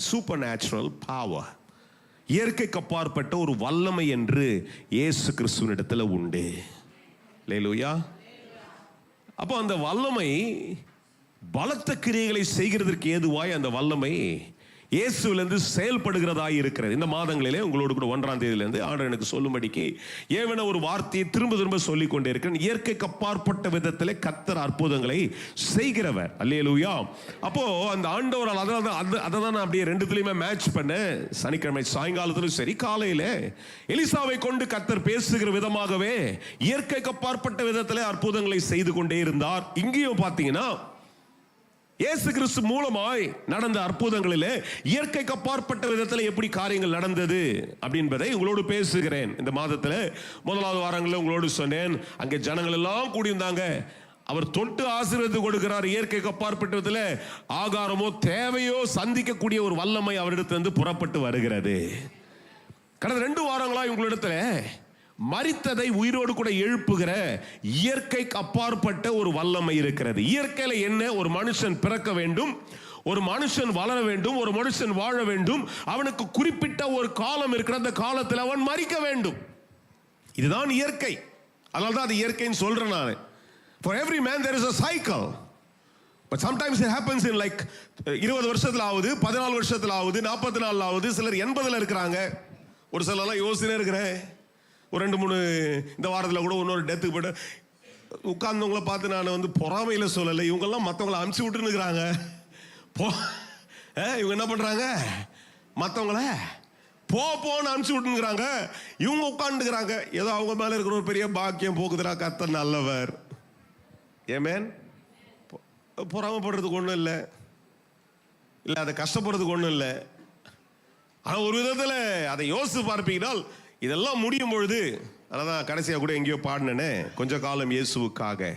Super natural power, இயற்கைக்கு அப்பாற்பட்ட ஒரு வல்லமை என்று இயேசு கிறிஸ்துவினிடத்தில் உண்டு. அல்லேலூயா. அப்போ அந்த வல்லமை பலத்த கிரியைகளை செய்கிறதற்கு ஏதுவாய் அந்த வல்லமை இயேசுவிலிருந்து செயல்படுகிறதாய் இருக்கிறது. இந்த மாதங்களிலே உங்களோடு கூட 1ஆம் தேதியிலிருந்து ஆண்டவர் எனக்கு சொல்லும்படிக்கு ஏவன ஒரு வார்த்தையை திரும்ப திரும்ப சொல்லிக் கொண்டே இருக்கிறேன். இயற்கைக்கு அப்பாற்பட்ட விதத்திலே கர்த்தர் அற்புதங்களை செய்கிறவர். அல்லேலூயா. அப்போ அந்த ஆண்டவர் அதை தான் நான் அப்படியே ரெண்டுத்துலையுமே மேட்ச் பண்ண. சனிக்கிழமை சாயங்காலத்திலும் சரி காலையில எலிசாவை கொண்டு கர்த்தர் பேசுகிற விதமாகவே இயற்கைக்கு அப்பாற்பட்ட விதத்திலே அற்புதங்களை செய்து கொண்டே இருந்தார். இங்கேயும் பார்த்தீங்கன்னா இயேசு கிறிஸ்து மூலமாய் நடந்த அற்புதங்களிலே இயற்கைக்கு அப்பாற்பட்ட விதத்தில் எப்படி காரியங்கள் நடந்தது அப்படின்பதை உங்களோடு பேசுகிறேன். இந்த மாதத்தில் முதலாவது வாரங்களில் உங்களோடு சொன்னேன், அங்கே ஜனங்கள் எல்லாம் கூடியிருந்தாங்க. அவர் தொட்டு ஆசீர்வாதம் கொடுக்கிறார். இயற்கைக்கு அப்பாற்பட்ட விதத்தில் ஆகாரமோ தேவையோ சந்திக்கக்கூடிய ஒரு வல்லமை அவரிடத்திலிருந்து புறப்பட்டு வருகிறது. கடந்த 2 வாரங்களாக உங்களிடத்தில் மரித்ததை உயிரோடு கூட எழுப்புகிற இயற்கைக்கு அப்பாற்பட்ட ஒரு வல்லமை இருக்கிறது. இயற்கையில என்ன? ஒரு மனுஷன் பிறக்க வேண்டும், ஒரு மனுஷன் வளர வேண்டும், ஒரு மனுஷன் வாழ வேண்டும். அவனுக்கு குறிப்பிட்ட ஒரு காலம் இருக்கிற, அந்த காலத்தில் அவன் மரிக்க வேண்டும். இதுதான் இயற்கை. அதனால தான் அது இயற்கைன்னு சொல்றேன் நான். For every man there is a cycle. But sometimes it happens in like 20 வருஷத்துல ஆகுது, 14 வருஷத்துல ஆகுது, 44 ஆகுது, சிலர் 80ல இருக்கிறாங்க. ஒரு சிலர்லாம் யோசனை இருக்கிறேன். ஒரு 2-3 இந்த வாரத்தில் கூட இன்னொரு டெத்துக்கு போய்ட்டு உட்கார்ந்தவங்கள பார்த்து நான் பொறாமையில் சொல்லலை. இவங்கெல்லாம் மற்றவங்களை அனுப்பிச்சி விட்டுருக்குறாங்க. இவங்க என்ன பண்ணுறாங்க? மற்றவங்கள போன்னு அனுப்பிச்சி விட்டுருக்குறாங்க. இவங்க உட்காந்துக்கிறாங்க. ஏதோ அவங்க மேலே இருக்கிற ஒரு பெரிய பாக்கியம் போக்குதுரா, கர்த்தர் நல்லவர். ஏமேன். பொறாமைப்படுறதுக்கு ஒன்றும் இல்லை, அதை கஷ்டப்படுறதுக்கு ஒன்றும் இல்லை. ஆனால் ஒரு விதத்தில் அதை யோசித்து பார்ப்பீங்கனால் இதெல்லாம் முடியும் பொழுது, அதான் கடைசியாக கூட எங்கேயோ பாடினேனே, கொஞ்ச காலம் இயேசுவுக்காக.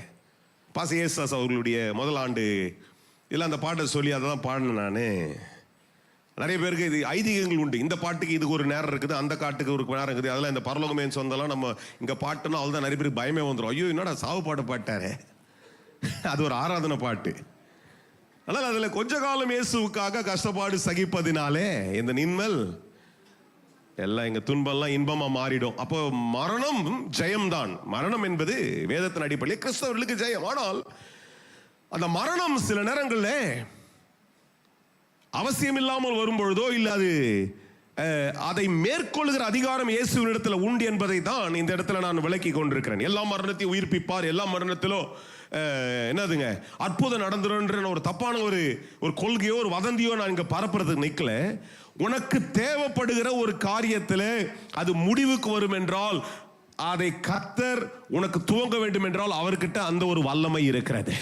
பாச இயேசுதாஸ் அவர்களுடைய முதல் ஆண்டு இல்லை அந்த பாட்டை சொல்லி அதை தான் பாடினேன் நான். நிறைய பேருக்கு இது ஐதீகங்கள் உண்டு. இந்த பாட்டுக்கு இதுக்கு ஒரு நேரம் இருக்குது, அந்த காட்டுக்கு ஒரு நேரம் இருக்குது. அதெல்லாம் இந்த பரலோகமேன்னு சொந்தெல்லாம் நம்ம இங்கே பாட்டுன்னா அவள் தான் நிறைய பேருக்கு பயமே வந்துடும். ஐயோ என்னடா சாவு பாட்டு பாட்டாரு, அது ஒரு ஆராதனை பாட்டு. ஆனால் அதில் கொஞ்ச காலம் இயேசுவுக்காக கஷ்டப்பாடு சகிப்பதினாலே இந்த நின்மல் எல்லாம் எங்க துன்பம்லாம் இன்பமா மாறிடும். அப்போ மரணம் ஜெயம்தான். மரணம் என்பது வேதத்தின் அடிப்படையில் கிறிஸ்தவர்களுக்கு ஜெயம். ஆனால் அந்த மரணம் சில நேரங்களில் அவசியம் இல்லாமல் வரும்பொழுதோ இல்லை அது அதை மேற்கொள்கிற அதிகாரம் இயேசுவினிடத்தில் உண்டு என்பதை தான் இந்த இடத்துல நான் விளக்கி கொண்டிருக்கிறேன். எல்லா மரணத்தையும் உயிர்ப்பிப்பார், எல்லா மரணத்திலும் என்னதுங்க அற்புதம் நடந்துருன்ற ஒரு தப்பான ஒரு கொள்கையோ ஒரு வதந்தியோ நான் இங்க பரப்புறதுக்கு நிக்கல. உனக்கு தேவைப்படுகிற ஒரு காரியத்தில் அது முடிவுக்கு வரும் என்றால் அதை கர்த்தர் உனக்கு துவங்க வேண்டும் என்றால் அவர்கிட்ட அந்த ஒரு வல்லமை இருக்கிறது.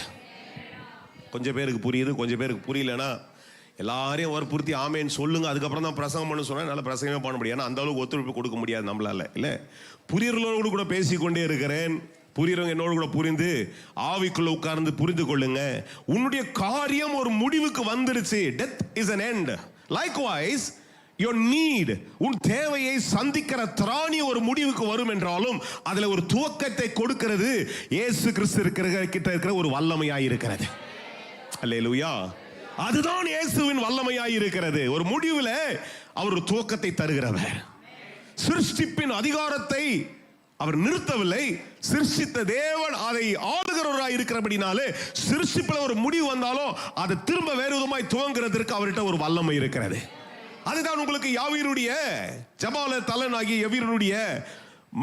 கொஞ்சம் பேருக்கு புரியுது, கொஞ்சம் பேருக்கு புரியலன்னா எல்லாரையும் வற்புறுத்தி ஆமேன்னு சொல்லுங்க, அதுக்கப்புறம் தான் பிரசங்கம் பண்ண சொன்னா என்னால் பிரசங்கமே பண்ண முடியாது. ஏன்னா அந்த அளவுக்கு ஒத்துழைப்பு கொடுக்க முடியாது நம்மளால. இல்லை புரியறவங்களோடு கூட பேசிக்கொண்டே இருக்கிறேன். புரியுறவங்க என்னோடு கூட புரிந்து ஆவிக்குள்ள உட்கார்ந்து புரிந்து கொள்ளுங்க. உன்னுடைய காரியம் ஒரு முடிவுக்கு வந்துருச்சு. Death is an end. Likewise your need, உன் தேவையை சந்திக்கிற திராணி ஒரு முடிவுக்கு வரும் என்றாலும் அதுல ஒரு துவக்கத்தை கொடுக்கிறது இயேசு கிறிஸ்து கிட்ட இருக்கிற ஒரு வல்லமையாய் இருக்கிறது. அல்லேலூயா. அதுதான் இயேசுவின் வல்லமையாய் இருக்கிறது. ஒரு முடிவில் அவர் ஒரு துவக்கத்தை தருகிறவர். சிருஷ்டிப்பின் அதிகாரத்தை அவர் நிறுத்தவில்லை. சிருஷ்டித்த தேவன் அதை ஆளுகிறவராய் இருக்கிறபடினாலே சிருஷ்டிப்பில் ஒரு முடிவு வந்தாலும் அதை திரும்ப வேறு விதமாய் துவங்குறதற்கு அவர்கிட்ட ஒரு வல்லமை இருக்கிறது. அதுதான் உங்களுக்கு யாவீருடைய ஜபால தலைவனாகிய யவீருடைய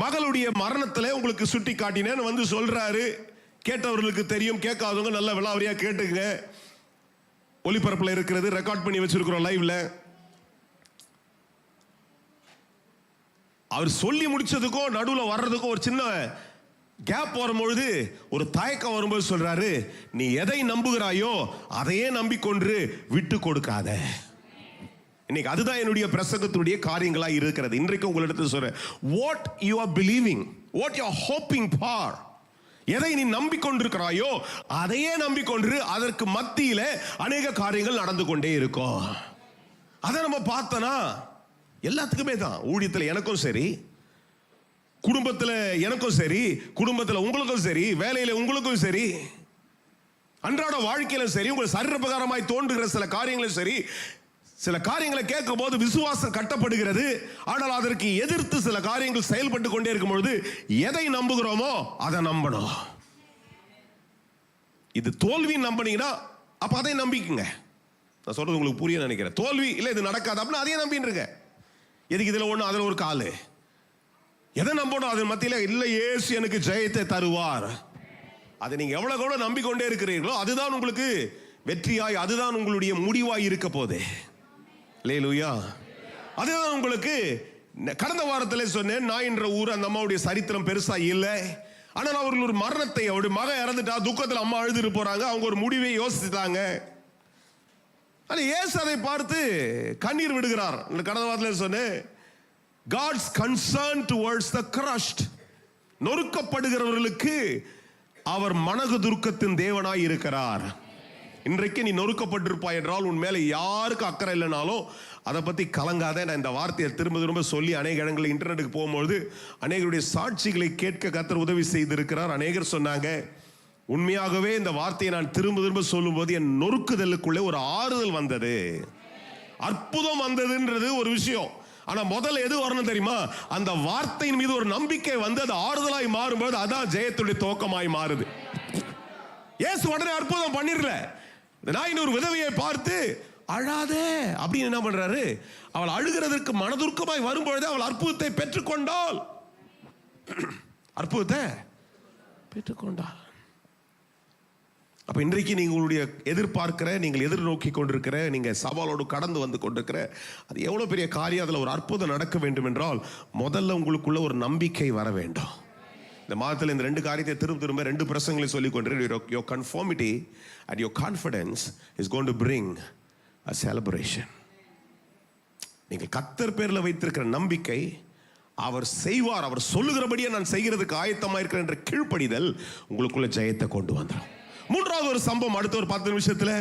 மகளுடைய மரணத்தில் உங்களுக்கு சுட்டி காட்டினேன்னு சொல்றாரு. கேட்டவர்களுக்கு தெரியும், கேட்காதவங்க நல்ல விளாவரியா கேட்டுங்க. ஒளிபரப்பில் இருக்கிறது, ரெக்கார்ட் பண்ணி வச்சிருக்கிறோம் லைவ்ல. அவர் சொல்லி முடிச்சதுக்கோ நடுவில் வர்றதுக்கோ ஒரு சின்ன கேப் வரும்பொழுது ஒரு தயக்கம் வரும்போது சொல்றாரு, நீ எதை நம்புகிறாயோ அதையே நம்பிக்கொண்டு விட்டு கொடுக்காத. இன்னைக்கு அதுதான் என்னுடைய பிரசங்கத்தினுடைய காரியங்களா இருக்கிறது. இன்றைக்கு உங்களிடத்தில் சொல்றேன், what you are believing, what you are hoping for, எதை நீ நம்பிக்கொண்டிருக்கிறாயோ அதையே நம்பிக்கொண்டு அதற்கு மத்தியில அநேக காரியங்கள் நடந்து கொண்டே இருக்கும். அதை நம்ம பார்த்தோன்னா எல்லாத்துக்குமே தான். ஊழியத்தில் எனக்கும் சரி, குடும்பத்தில் எனக்கும் சரி, குடும்பத்தில் உங்களுக்கும் சரி, வேலையில் உங்களுக்கும் சரி, அன்றாட வாழ்க்கையிலும் சரி, உங்கள் சரீர பிரகாரமாய் தோன்றுகிற சில காரியங்களும் சரி, சில காரியங்களை கேட்கும் போது விசுவாசம் கட்டப்படுகிறது. ஆனால் அதற்கு எதிர்த்து சில காரியங்கள் செயல்பட்டு கொண்டே இருக்கும் பொழுது எதை நம்புகிறோமோ அதை நம்பணும். இது தோல்வி நம்பினீங்கன்னா அப்ப அதை நம்பிக்குங்க. நான் சொல்றது உங்களுக்கு புரிய நினைக்கிறேன். தோல்வி இல்லை இது நடக்காது அப்படின்னா அதையே நம்பின்னு இருக்க. எதுக்கு இதுல ஒண்ணு அதுல ஒரு காலு? எதை நம்பணும்? அதன் மத்தியில இல்லை இயேசு எனக்கு ஜெயத்தை தருவார். அதை நீங்க எவ்வளவு கூட நம்பிக்கொண்டே இருக்கிறீர்களோ அதுதான் உங்களுக்கு வெற்றியாய், அதுதான் உங்களுடைய முடிவாய் இருக்க போதே. அல்லேலூயா. அதுதான் உங்களுக்கு. கடந்த வாரத்தில் சொன்னேன், நான் என்ற ஊர் அந்த அம்மாவுடைய சரித்திரம் பெருசா இல்லை. ஆனால் அவர்கள் ஒரு மரணத்தை, அவருடைய மகன் இறந்துட்டா துக்கத்தில் அம்மா அழுதுட்டு போறாங்க. அவங்க ஒரு முடிவை யோசித்தாங்க. ஆனால் இயேசு அதை பார்த்து கண்ணீர் விடுகிறார். கடந்த வாரத்தில் சொன்னேன், God's concern towards the crushed. நொறுக்கப்படுகிறவர்களுக்கு அவர் மனது துர்க்கத்தின் தேவனாய் இருக்கிறார். இன்றைக்கு நீ நொறுக்கப்பட்டிருப்பாய் என்றால் உன் மேல யாருக்கு அக்கறை இல்லைனாலும் அதை பத்தி கலங்காத. நான் இந்த வார்த்தையை திரும்ப திரும்ப சொல்லி அநேக இடங்களில் இன்டர்நெட்டுக்கு போகும்போது அநேகருடைய சாட்சிகளை கேட்க கர்த்தர் உதவி செய்திருக்கிறார். அநேகர் சொன்னாங்க, உண்மையாகவே இந்த வார்த்தையை நான் திரும்ப திரும்ப சொல்லும் போது என் நொறுக்குதலுக்குள்ளே ஒரு ஆறுதல் வந்தது, அற்புதம் வந்ததுன்றது ஒரு விஷயம். ஆனா முதல்ல எது வரணும் தெரியுமா? அந்த வார்த்தையின் மீது ஒரு நம்பிக்கை வந்து அது ஆறுதலாய் மாறும்போது அதான் ஜெயத்துடைய துவக்கமாய் மாறுது. இயேசு உடனே அற்புதம் பண்ணிரல. நான் ஒரு விதவையை பார்த்து அழாதே அப்படின்னு என்ன பண்றாரு? அவள் அழுகிறதற்கு மனதுருக்கமாய் வரும்பொழுது அவள் அற்புதத்தை பெற்றுக்கொண்டாள். அற்புதத்தை பெற்றுக்கொண்டாள். அப்ப இன்றைக்கு நீங்களுடைய எதிர்பார்க்கிற, நீங்கள் எதிர்நோக்கி கொண்டிருக்கிற, நீங்க சவாலோடு கடந்து வந்து கொண்டிருக்கிற அது எவ்வளவு பெரிய காரியம், அதுல ஒரு அற்புதம் நடக்க வேண்டும் என்றால் முதல்ல உங்களுக்குள்ள ஒரு நம்பிக்கை வர வேண்டும். இந்த மாதத்தில் இந்த ரெண்டு காரியத்தை திரும்ப திரும்ப ரெண்டு பிரசங்களை சொல்லிக் கொண்டிருக்கிறேன். Your conformity and your confidence is going to bring a celebration. நீங்கள் கர்த்தர் பேர்ல வைத்திருக்கிற நம்பிக்கை, அவர் செய்வார், அவர் சொல்லுகிறபடியே நான் செய்கிறதுக்கு ஆயத்தமா இருக்கிறேன் என்ற கீழ்ப்படிதல் உங்களுக்குள்ள ஜெயத்தை கொண்டு வந்துடும். மூன்றாவது ஒரு சம்பவம் அடுத்த ஒரு 10 நிமிஷத்துல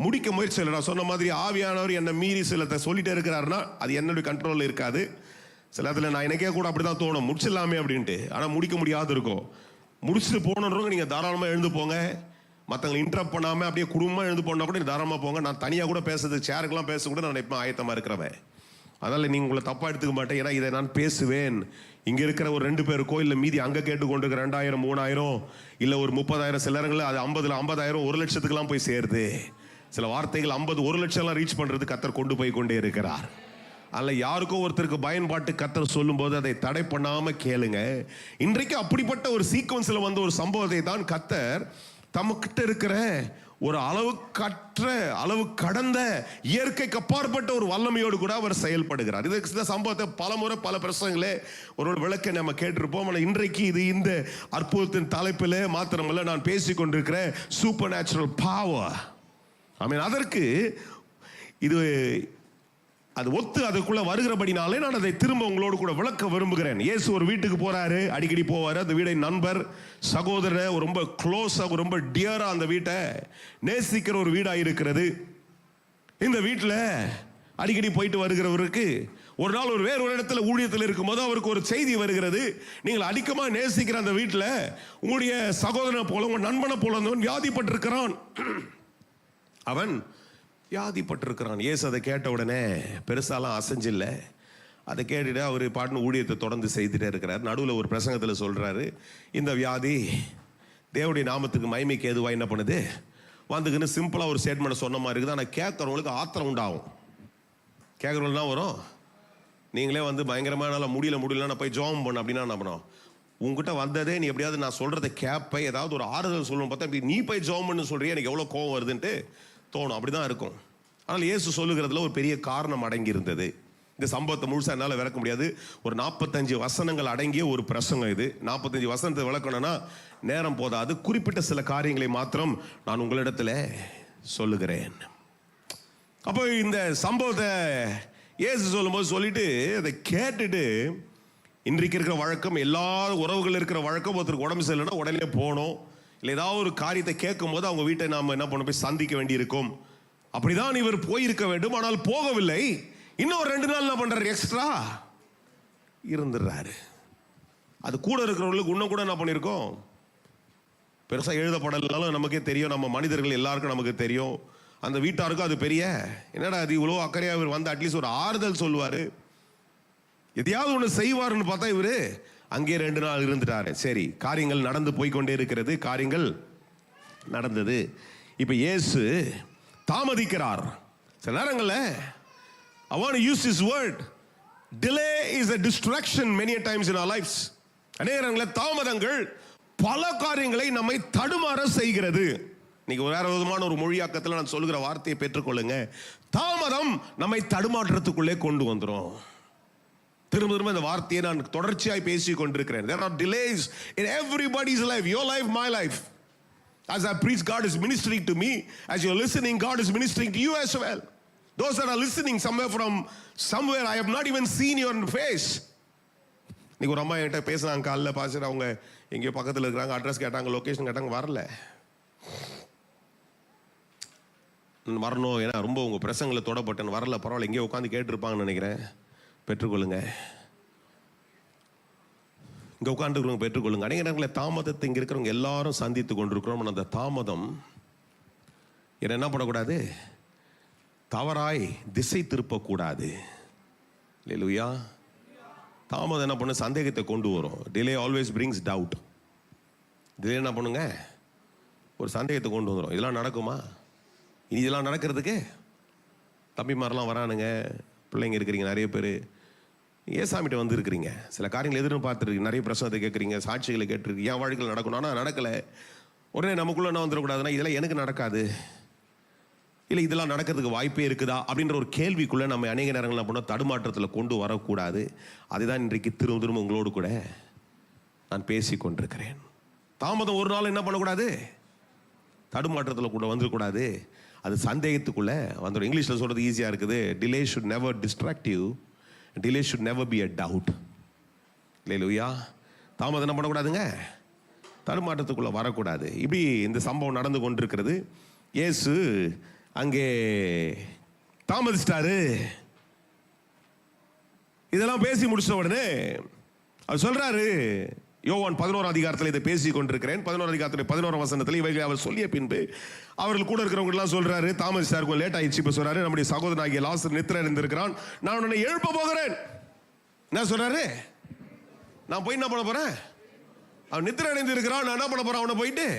முடிக்க முயற்சி. நான் சொன்ன மாதிரி ஆவியானவர் என்னை மீறி சிலத்தை சொல்லிட்டே இருக்கிறாருன்னா அது என்னுடைய கண்ட்ரோல்ல இருக்காது. சில இடத்துல நான் எனக்கே கூட அப்படிதான் தோணும், முடிச்சிடலாமே அப்படின்ட்டு. ஆனால் முடிக்க முடியாது இருக்கும். முடிச்சுட்டு போகணுன்றவங்க நீங்கள் தாராளமாக எழுந்து போங்க. மற்றவங்களை இன்டரப்ட் பண்ணாமல் அப்படியே குடும்பமாக எழுந்து போனால் கூட தாராளமாக போங்க. நான் தனியாக கூட பேசுறது, சேருக்கெல்லாம் பேச கூட நான் இப்போ ஆயத்தமாக இருக்கிறவன். அதனால் நீங்கள் உங்களை தப்பாக எடுத்துக்க மாட்டேன். ஏன்னா இதை நான் பேசுவேன். இங்கே இருக்கிற ஒரு 2 பேருக்கோ இல்லை மீதி அங்கே கேட்டுக்கொண்டிருக்கிற 2000 3000 இல்லை ஒரு 30,000, சில இடங்களில் அது 50,000 50,000 1 லட்சத்துக்கெல்லாம் போய் சேருது. சில வார்த்தைகள் 50 1 லட்சம்லாம் ரீச் பண்ணுறது கர்த்தர் கொண்டு போய் கொண்டே இருக்கிறார். அதில் யாருக்கோ ஒருத்தருக்கு பயன்பாட்டு கர்த்தர் சொல்லும் போது அதை தடை பண்ணாம கேளுங்க. இன்றைக்கு அப்படிப்பட்ட ஒரு சீக்வன்ஸ்ல வந்து ஒரு சம்பவத்தை தான் கர்த்தர் தமக்கிட்ட இருக்கிற ஒரு அளவு கடந்த இயற்கைக்கு அப்பாற்பட்ட ஒரு வல்லமையோடு கூட அவர் செயல்படுகிறார். இந்த சம்பவத்தை பல முறை பல பிரசங்களே ஒரு விளக்க நம்ம கேட்டிருப்போம். ஆனால் இன்றைக்கு இது இந்த அற்புதத்தின் தலைப்பில் மாத்திரமல்ல நான் பேசிக்கொண்டிருக்கிற சூப்பர் நேச்சுரல் பவர். ஐ மீன் அதற்கு இது அது ஒத்து அதுக்குள்ள வருகிறபடினாலே நான் அதை திரும்ப உங்களோடு கூட விளக்க விரும்புகிறேன். இயேசு ஒரு வீட்டுக்கு போறாரு, அடிக்கடி போவாரு. அந்த வீடை நண்பர் சகோதரர் ரொம்ப க்ளோஸாக ரொம்ப டியரா அந்த வீட்டை நேசிக்கிற ஒரு வீடாக இருக்கிறது. இந்த வீட்டில் அடிக்கடி போயிட்டு வருகிறவருக்கு ஒரு நாள் ஒரு வேறு ஒரு இடத்துல ஊழியத்தில் இருக்கும்போது அவருக்கு ஒரு செய்தி வருகிறது. நீங்கள் அதிகமாக நேசிக்கிற அந்த வீட்டில் உங்களுடைய சகோதரனை போல உங்கள் நண்பனை போல வியாதிப்பட்டிருக்கிறான். அவன் வியாதிப்பட்டிருக்கிறான். இயேசு அதை கேட்ட உடனே பெருசாலாம் அசைஞ்சில்லை. அதை கேட்டுட்டு அவர் பாட்டுன்னு ஊழியத்தை தொடர்ந்து செய்துட்டே இருக்கிறார். நடுவில் ஒரு பிரசங்கத்தில் சொல்றாரு, இந்த வியாதி தேவனுடைய நாமத்துக்கு மகிமைக்கு எதுவாக என்ன பண்ணுது வந்துக்குன்னு சிம்பிளாக ஒரு ஸ்டேட்மெண்ட் சொன்ன மாதிரி இருக்குது. ஆனால் கேட்குறவங்களுக்கு ஆத்திரம் உண்டாகும். கேட்குறவங்களுக்கு தான் வரும், நீங்களே வந்து பயங்கரமான முடியல நான் போய் ஜோம் பண்ண அப்படின்னா என்ன பண்ணோம்? உங்ககிட்ட வந்ததே நீ எப்படியாவது நான் சொல்றதை கேப்பை ஏதாவது ஒரு ஆறுதல் சொல்லணும் பார்த்தா இப்படி நீ போய் ஜோம் பண்ணு சொல்றிய, எனக்கு எவ்வளோ கோவம் வருதுன்ட்டு தோணும். அப்படிதான் இருக்கும். ஆனால் இயேசு சொல்லுகிறதுல ஒரு பெரிய காரணம் அடங்கி இருந்தது. இந்த சம்பவத்தை முழுசா என்னால் விளக்க முடியாது. ஒரு 45 வசனங்கள் அடங்கிய ஒரு பிரசங்கம் இது. 45 வசனத்தை விளக்கணும்னா நேரம் போதாது. குறிப்பிட்ட சில காரியங்களை மாத்திரம் நான் உங்களிடத்துல சொல்லுகிறேன். அப்போ இந்த சம்பவத்தை இயேசு சொல்லும்போது சொல்லிட்டு அதை கேட்டுட்டு, இன்றைக்கு இருக்கிற வழக்கம், எல்லா உறவுகள் இருக்கிற வழக்கம், ஒருத்தருக்கு உடம்பு சரியில்லைன்னா உடனே போகணும். இல்லை ஏதாவது ஒரு காரியத்தை கேட்கும் போது அவங்க வீட்டை நாம் என்ன பண்ண போய் சந்திக்க வேண்டியிருக்கும். அப்படிதான் இவர் போயிருக்க வேண்டும். ஆனால் போகவில்லை. இன்னும் 2 நாள் என்ன பண்றாரு? எக்ஸ்ட்ரா இருந்துடுறாரு. அது கூட இருக்கிறவங்களுக்கு இன்னும் கூட என்ன பண்ணியிருக்கோம்? பெருசாக எழுதப்படலாம், நமக்கே தெரியும். நம்ம மனிதர்கள் எல்லாருக்கும் நமக்கு தெரியும். அந்த வீட்டாருக்கும் அது பெரிய என்னடா அது இவ்வளோ அக்கறையாக இவர் வந்து அட்லீஸ்ட் ஒரு ஆறுதல் சொல்லுவார், எதையாவது ஒன்று செய்வார்னு பார்த்தா இவர் அங்கே 2 நாள் இருந்துட்டாரு. சரி, காரியங்கள் நடந்து போய்கொண்டே இருக்கிறது. காரியங்கள் நடந்தது. இப்போ இயேசு தாமதிக்கிறார். சில நேரங்களில் I want to use this word. Delay is a distraction many times in our lives. அநேக நேரங்களில் தாமதங்கள் பல காரியங்களை நம்மை தடுமாற செய்கிறது. இன்னைக்கு வேற விதமான ஒரு மொழியாக்கத்தில் நான் சொல்லுகிற வார்த்தையை பெற்றுக்கொள்ளுங்க. தாமதம் நம்மை தடுமாற்றத்துக்குள்ளே கொண்டு வந்துடும். திரும்ப திரும்ப இந்த வார்த்தையை நான் தொடர்ச்சியாய் பேசிக் கொண்டிருக்கிறேன். There are delays in everybody's life, your life, my life. As I preach, God is ministering to me. As you're listening, God is ministering to you as well. Those that are listening somewhere I have not even seen your face. நீங்க ஒரு அம்மா என்கிட்ட பேசுனாங்க காலைல, pastor அவங்க எங்கேயோ பக்கத்தில் இருக்கிறாங்க, அட்ரஸ் கேட்டாங்க, லொகேஷன் கேட்டாங்க, வரல வரணும், ஏன்னா ரொம்ப உங்க பிரசங்களை தொடப்பட்டேன், வரல, பரவாயில்ல, எங்கேயோ உட்காந்து கேட்டுருப்பாங்கன்னு நினைக்கிறேன். பெற்றுக்கொள்ளுங்க, இங்கே உட்காந்துருக்கிறவங்க பெற்றுக்கொள்ளுங்க. அநேக நேரங்களில் தாமதத்தை இங்கே இருக்கிறவங்க எல்லாரும் சந்தித்து கொண்டிருக்கிறோம். அந்த தாமதம் என்ன பண்ணக்கூடாது, தவறாய் திசை திருப்பக்கூடாது. அல்லேலூயா. தாமதம் என்ன பண்ண, சந்தேகத்தை கொண்டு வரும். Delay always brings doubt. Delay என்ன பண்ணுங்க, ஒரு சந்தேகத்தை கொண்டு வந்துடும். இதெல்லாம் நடக்குமா, இனி இதெல்லாம் நடக்கிறதுக்கு தம்பிமாரெலாம் வரானுங்க, பிள்ளைங்க இருக்கிறீங்க, நிறைய பேர் ஏசாமிட்ட வந்து இருக்கிறீங்க, சில காரியங்கள் எதிர்ப்பு பார்த்துருக்கீங்க, நிறைய பிரச்சனை கேட்குறீங்க, சாட்சிகளை கேட்டுருக்கீங்க, என் வாழ்க்கையில் நடக்கணும், ஆனால் நடக்கலை. உடனே நமக்குள்ள என்ன வந்துடக்கூடாதுன்னா, இதெல்லாம் எனக்கு நடக்காது, இல்லை இதெல்லாம் நடக்கிறதுக்கு வாய்ப்பே இருக்குதா அப்படின்ற ஒரு கேள்விக்குள்ளே நம்ம அநேக நேரங்கள் என்ன பண்ணோம், தடுமாற்றத்தில் கொண்டு வரக்கூடாது. அதுதான் இன்றைக்கு திரும்ப திரும்ப உங்களோடு கூட நான் பேசி கொண்டிருக்கிறேன். தாமதம் ஒரு நாள் என்ன பண்ணக்கூடாது, தடுமாற்றத்தில் கூட வந்துடக்கூடாது, அது சந்தேகத்துக்குள்ளே வந்துடும். இங்கிலீஷில் சொல்கிறது ஈஸியாக இருக்குது. Delay should never distract you, delay should never be a doubt. இல்லையா, தாமதம் என்ன பண்ணக்கூடாதுங்க, தடுமாற்றத்துக்குள்ளே வரக்கூடாது. இப்படி இந்த சம்பவம் நடந்து கொண்டிருக்கிறது. இயேசு அங்கே தாமதிச்சிட்டாரு. இதெல்லாம் பேசி முடிச்ச உடனே அவர் சொல்றாரு, யோவான் 11 அதிகாரத்தில் இதை பேசி கொண்டிருக்கிறேன். 11 அதிகாரத்தில் 11 வசனத்தில் இவைகளை அவர் சொல்லிய பின்பு அவர்கள் கூட இருக்கிறவங்க எல்லாம் சொல்றாரு, தாமதிச்சாரு, லேட் ஆயிடுச்சு. இப்ப சொல்றாரு, நம்முடைய சகோதரனாகிய லாசர் நித்திரை அடைந்திருக்கிறான், நான் உன்னை எழுப்ப போகிறேன். என்ன சொல்றாரு, நான் போய் என்ன பண்ண போறேன், அவன் நித்திரை அடைந்து இருக்கிறான், நான் என்ன பண்ண போறேன், அவனை போயிட்டு.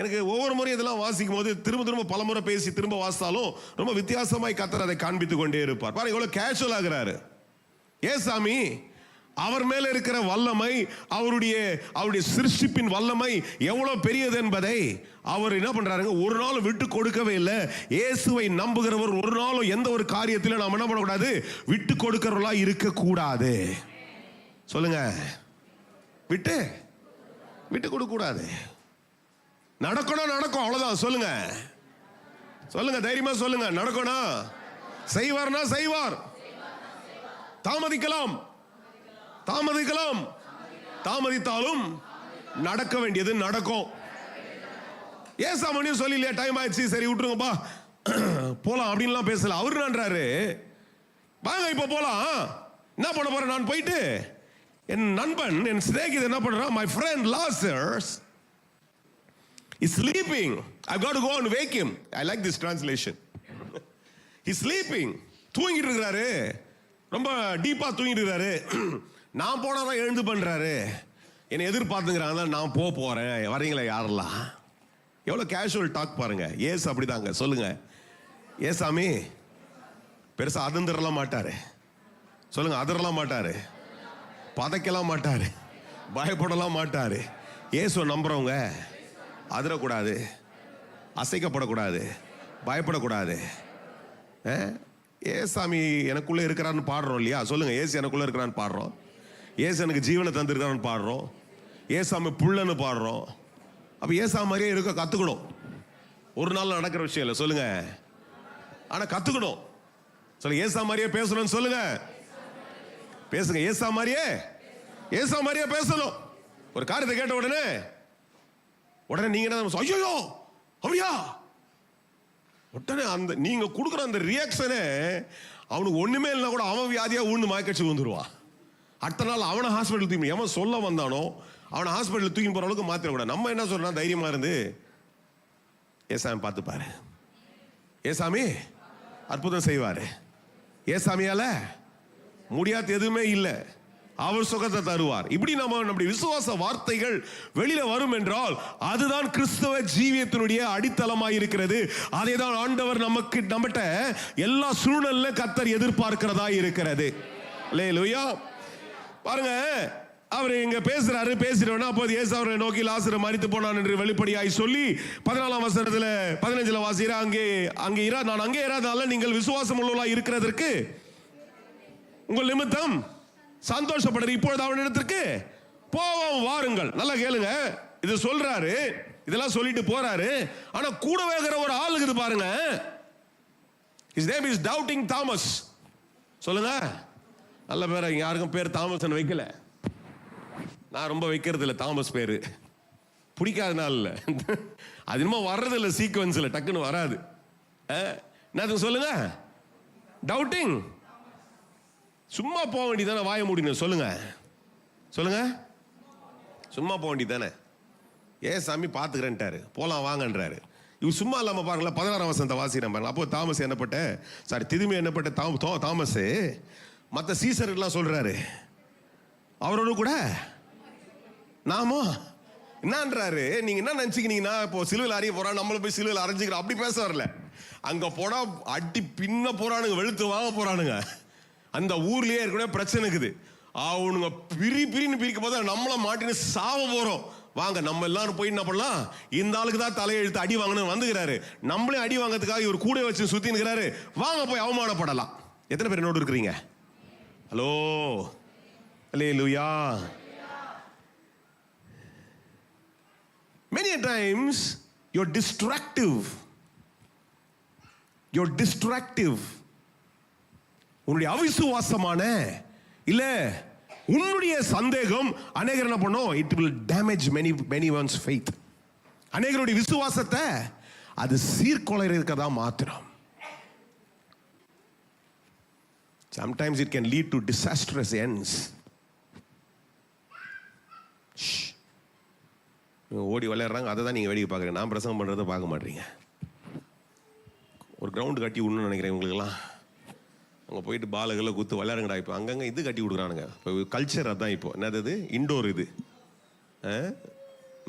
எனக்கு ஒவ்வொரு முறையும் இதெல்லாம் வாசிக்கும் போது திரும்ப திரும்ப பல முறை பேசி திரும்ப வாசித்தாலும் ரொம்ப வித்தியாசமாய் கர்த்தர் அதை காண்பித்துக் கொண்டே இருப்பார். பாருங்க, இவ்வளவு கேஷுவல் ஆகிறாரு. ஏசாமி அவர் மேல இருக்கிற வல்லமை, அவருடைய சிருஷ்டிப்பின் வல்லமை எவ்வளவு பெரியது என்பதை அவர் என்ன பண்றாருங்க, ஒரு நாள் விட்டு கொடுக்கவே இல்லை. இயேசுவை நம்புகிறவர் ஒரு நாளும் எந்த ஒரு காரியத்திலும் நாம் என்ன பண்ணக்கூடாது, விட்டு கொடுக்கிறவர்களா இருக்கக்கூடாது. சொல்லுங்க, விட்டு கொடுக்க கூடாது. நடக்கணும், நடக்கும், அவ்வளவுதான். சொல்லுங்க, சொல்லுங்க, தைரியமா சொல்லுங்க, நடக்கணும், செய்வார்னா செய்வார். தாமதிக்கலாம், தாமதித்தாலும் நடக்க வேண்டியது நடக்கும். ஏசாமணியும் சொல்லி இல்லையா, டைம் ஆயிடுச்சு, சரி விட்டுருங்கப்பா போலாம் அப்படின்லாம் பேசல. அவரு நன்றாரு, வாங்க இப்ப போலாம். என்ன பண்ண போறேன், நான் போயிட்டு என் நண்பன், என் சிநேகிதன் என்ன பண்றான், my friend Lazarus is sleeping. I've got to go and wake him. I like this translation. He's sleeping. தூங்கிட்டு இருக்கிறாரு, ரொம்ப டீப்பா தூங்கிட்டு இருக்கிறாரு. நான் போனாதான் எழுந்து பண்றாரு, என்னை எதிர்பார்த்துங்கிறாங்க, நான் போறேன், வரீங்களா யாரெல்லாம். எவ்வளவு கேஷுவல் டாக் பாருங்க. ஏசு அப்படிதாங்க. சொல்லுங்க, ஏசாமி பெருசா அதிர்ந்துடலாம் மாட்டாரு. சொல்லுங்க, அதிரலாம் மாட்டாரு, பதைக்கலாம் மாட்டாரு, பயப்படலாம் மாட்டாரு. ஏசுவை நம்புறவங்க அதிரக்கூடாது, அசைக்கப்படக்கூடாது, பயப்படக்கூடாது. ஏசாமி எனக்குள்ள இருக்கிறான்னு பாடுறோம் இல்லையா, சொல்லுங்க, ஏசு எனக்குள்ள இருக்கிறான்னு பாடுறோம், ஏசு எனக்கு ஜீவனை தந்திருக்கான்னு பாடுறோம், ஏசாமி புள்ளன்னு பாடுறோம். அப்ப ஏசா மாதிரியே இருக்க கத்துக்கணும். ஒரு நாள் நடக்கிற விஷயம் இல்லை, சொல்லுங்க, ஆனா கத்துக்கணும். சொல்லுங்க, ஏசா மாதிரியே பேசணும்னு சொல்லுங்க, பேசுங்க, ஏசா மாதிரியே பேசணும். ஒரு காரியத்தை கேட்ட உடனே நீங்க என்ன, ஐயோ அப்படியா, உடனே அந்த நீங்க கொடுக்குற அந்த ரியாக்ஷனே அவனுக்கு ஒண்ணுமே இல்லைன்னா கூட அவன் வியாதியா ஊழ்ந்து மாய்க்கட்சி வந்துருவான். அடுத்த நாள் அவனை ஹாஸ்பிட்டல் தூக்கி, எவன் சொல்ல வந்தானோ அவனை ஹாஸ்பிட்டல் தூக்கி போற அளவுக்கு மாத்திர கூட. நம்ம என்ன சொல்றோம், தைரியமா இருந்து ஏசாமி பார்த்துப்பாரு, ஏசாமி அற்புதம் செய்வாரு. ஏசாமியால முடியாத எதுவுமே இல்லை. அவர் சுகத்தை தருவார். இப்படி நம்முடைய விசுவாச வார்த்தைகள் வெளியில வரும் என்றால் அதுதான் கிறிஸ்தவ ஜீவியத்தினுடைய அடித்தளமாய் இருக்கிறது. அதை தான் ஆண்டவர் நம்மகிட்ட எல்லா சூழ்நிலையில கர்த்தர் எதிர்பார்க்கிறதா இருக்கிறது. அல்லேலூயா. பாருங்க, அவர் இங்க பேசுறாரு. பேசுறவனா அப்போது இயேசு அவரை நோக்கி லாசரு மரித்து போனான் என்று வெளிப்படையாய் சொல்லி 14ஆம் வசனத்துல 15ல வாசிக்கிற, அங்கே நான் அங்கே இராதனால நீங்கள் விசுவாசம் உள்ளவர்களாய் இருக்கிறதற்கு உங்கள் நிமித்தம் சந்தோஷப்படுற இப்பொழுது அவனிடத்திற்கு போவோம் வாருங்கள். நல்லா கேளுங்க, இது சொல்றாரு, இதெல்லாம் சொல்லிட்டு போறாரு. ஆனா கூட வேகிற ஒரு ஆள் இருக்குது பாருங்க. His name is Doubting Thomas. சொல்லுங்க. நல்ல பேர். யாருக்கும் பேர் தாமஸ் வைக்கல. நான் ரொம்ப வைக்கிறது இல்லை தாமஸ் பேரு, பிடிக்காதனால இல்லை. அது இன்னும் வர்றது இல்லை, சீக்வன்ஸ்ல டக்குன்னு வராது. என்ன சொல்லுங்க? டவுட்டிங். சும்மா போக வேண்டியதானே, வாய முடியும். சொல்லுங்க சொல்லுங்க. சும்மா போக வேண்டியதானே. சாமி பார்த்துக்கிறேன்ட்டாரு, போலாம் வாங்கன்றாரு. இவர் சும்மா இல்லாம பாருங்களா, 16ஆம் வசனத்தை வாசிக்கிறேன் பாருங்க. அப்போ தாமஸ் என்னப்பட்ட திரும்பி என்னப்பட்ட தாமஸ் மற்ற சீசர்லாம் சொல்றாரு, அவரோட கூட நாமோ என்னன்றாரு. நீங்க என்ன நினைச்சுக்கிறீங்கன்னா இப்போ சிலுவையில் அறிய போறான், நம்மள போய் சிலுவையில் அரைஞ்சிக்கிறோம், அப்படி பேச வரல. அங்க போனா அடி பின்ன போறானுங்க, வெளுத்து வாங்க போறானுங்க. அந்த ஊர்லயே ஏற்கனவே பிரச்சனை இருக்குது. அவனுங்க பிரின்னு பிரிக்க போது நம்மள மாட்டின்னு சாவ போறோம். வாங்க நம்ம எல்லாரும் போய் என்ன பண்ணலாம், இந்த ஆளுக்கு தான் தலையெழுத்து அடி வாங்கணும் வந்துக்கிறாரு, நம்மளே அடி வாங்கிறதுக்காக இவர் கூட வச்சு சுத்தி நிற்கிறாரு. வாங்க போய் அவமானப்படலாம். எத்தனை பேர் என்னோடு இருக்கிறீங்க? Hello, hallelujah. Many times you're distractive. உன்னுடைய அவிசுவாசமான இல்ல உன்னுடைய சந்தேகம் அநேகர் என்ன பண்ணும், it will damage many one's faith. அநேகருடைய விசுவாசத்தை அது சீர்குலைக்கிறதா மாத்திரம். Sometimes it can lead to disastrous ends. ஓடி விளையாடுறாங்க, அதை தான் நீங்கள் வேடிக்கை பார்க்குறீங்க. நான் பிரசங்கம் பண்ணுறதை பார்க்க மாட்டீங்க. ஒரு கிரவுண்டு கட்டி விடணும்னு நினைக்கிறேன் உங்களுக்கெல்லாம். அங்கே போயிட்டு பாலுகளை குத்து விளையாடுங்கடா. இப்போ அங்கங்கே இது கட்டி விடுறானுங்க. இப்போ கல்ச்சர் அதான். இப்போ என்னது இண்டோர் இது